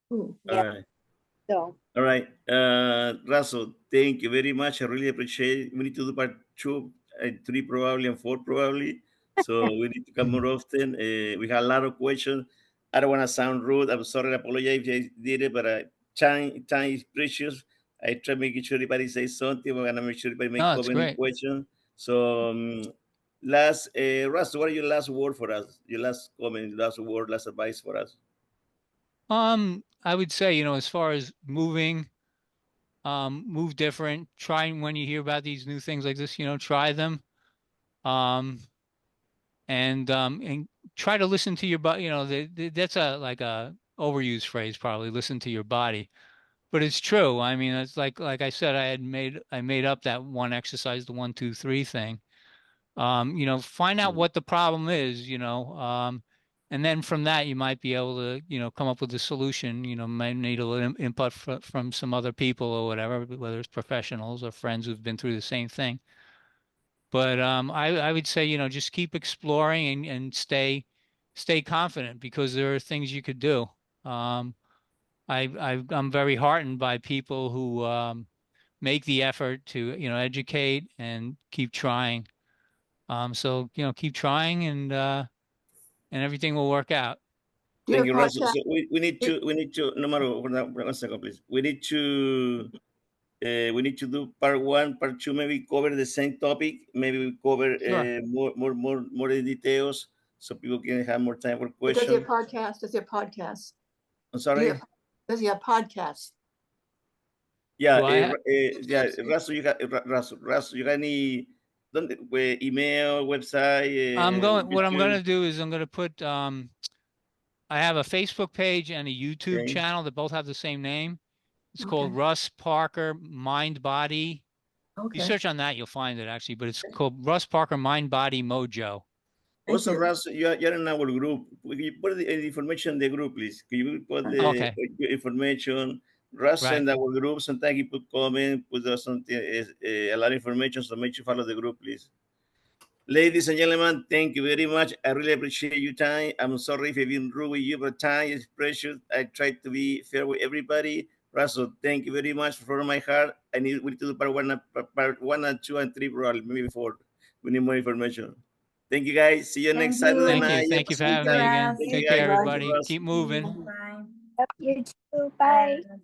Yeah. All right. So. All right. Russell, thank you very much. I really appreciate it. We need to do part 2, 3 probably, and 4 probably. So we need to come more often. We have a lot of questions. I don't want to sound rude. I'm sorry. I apologize if I did it, but time is precious. I try making sure everybody says something. We're going to make sure everybody make comment and question. So Russell, what are your last word for us? Your last comment, last word, last advice for us? I would say, as far as moving, move different. Try when you hear about these new things like this, try them. And try to listen to your body. That's like a overused phrase, probably listen to your body, but it's true. I mean, it's like I said, I made up that one exercise, the 1, 2, 3 thing. Find out what the problem is, and then from that you might be able to, come up with a solution. Might need a little input from some other people or whatever, whether it's professionals or friends who've been through the same thing. But I would say, just keep exploring and stay confident because there are things you could do. I'm very heartened by people who make the effort to, educate and keep trying. So, keep trying and everything will work out. Thank you, Russell. So we need to, no matter, 1 second, please. We need to do part 1, part 2, maybe cover the same topic. Maybe we cover more details so people can have more time for questions. Does he have podcasts? I'm sorry? Does he have podcasts? Yeah, Russell, you got any email, website? What I'm going to do is I'm going to put, I have a Facebook page and a YouTube channel that both have the same name. It's called Okay. Russ Parker Mind Body. You Okay. search on that, you'll find it actually, but it's called Russ Parker Mind Body Mojo. Thank Also, you. Russ, you're in our group. Will you put the information in the group, please? Can you put the Okay. information? Russ Right. send our group. Sometimes he put comment, put something, a lot of information. So make sure you follow the group, please. Ladies and gentlemen, thank you very much. I really appreciate your time. I'm sorry if I've been rude with you, but time is precious. I try to be fair with everybody. Russell, thank you very much from my heart. We need to do part one and two and three, probably maybe four. We need more information. Thank you, guys. See you next Thank Saturday you. night. Thank you for Same having me time. again. Russ. Thank Take you, care, guys. Bye. Thank you, everybody. Russ. Keep moving. Bye. You too. Bye, Bye. Russ.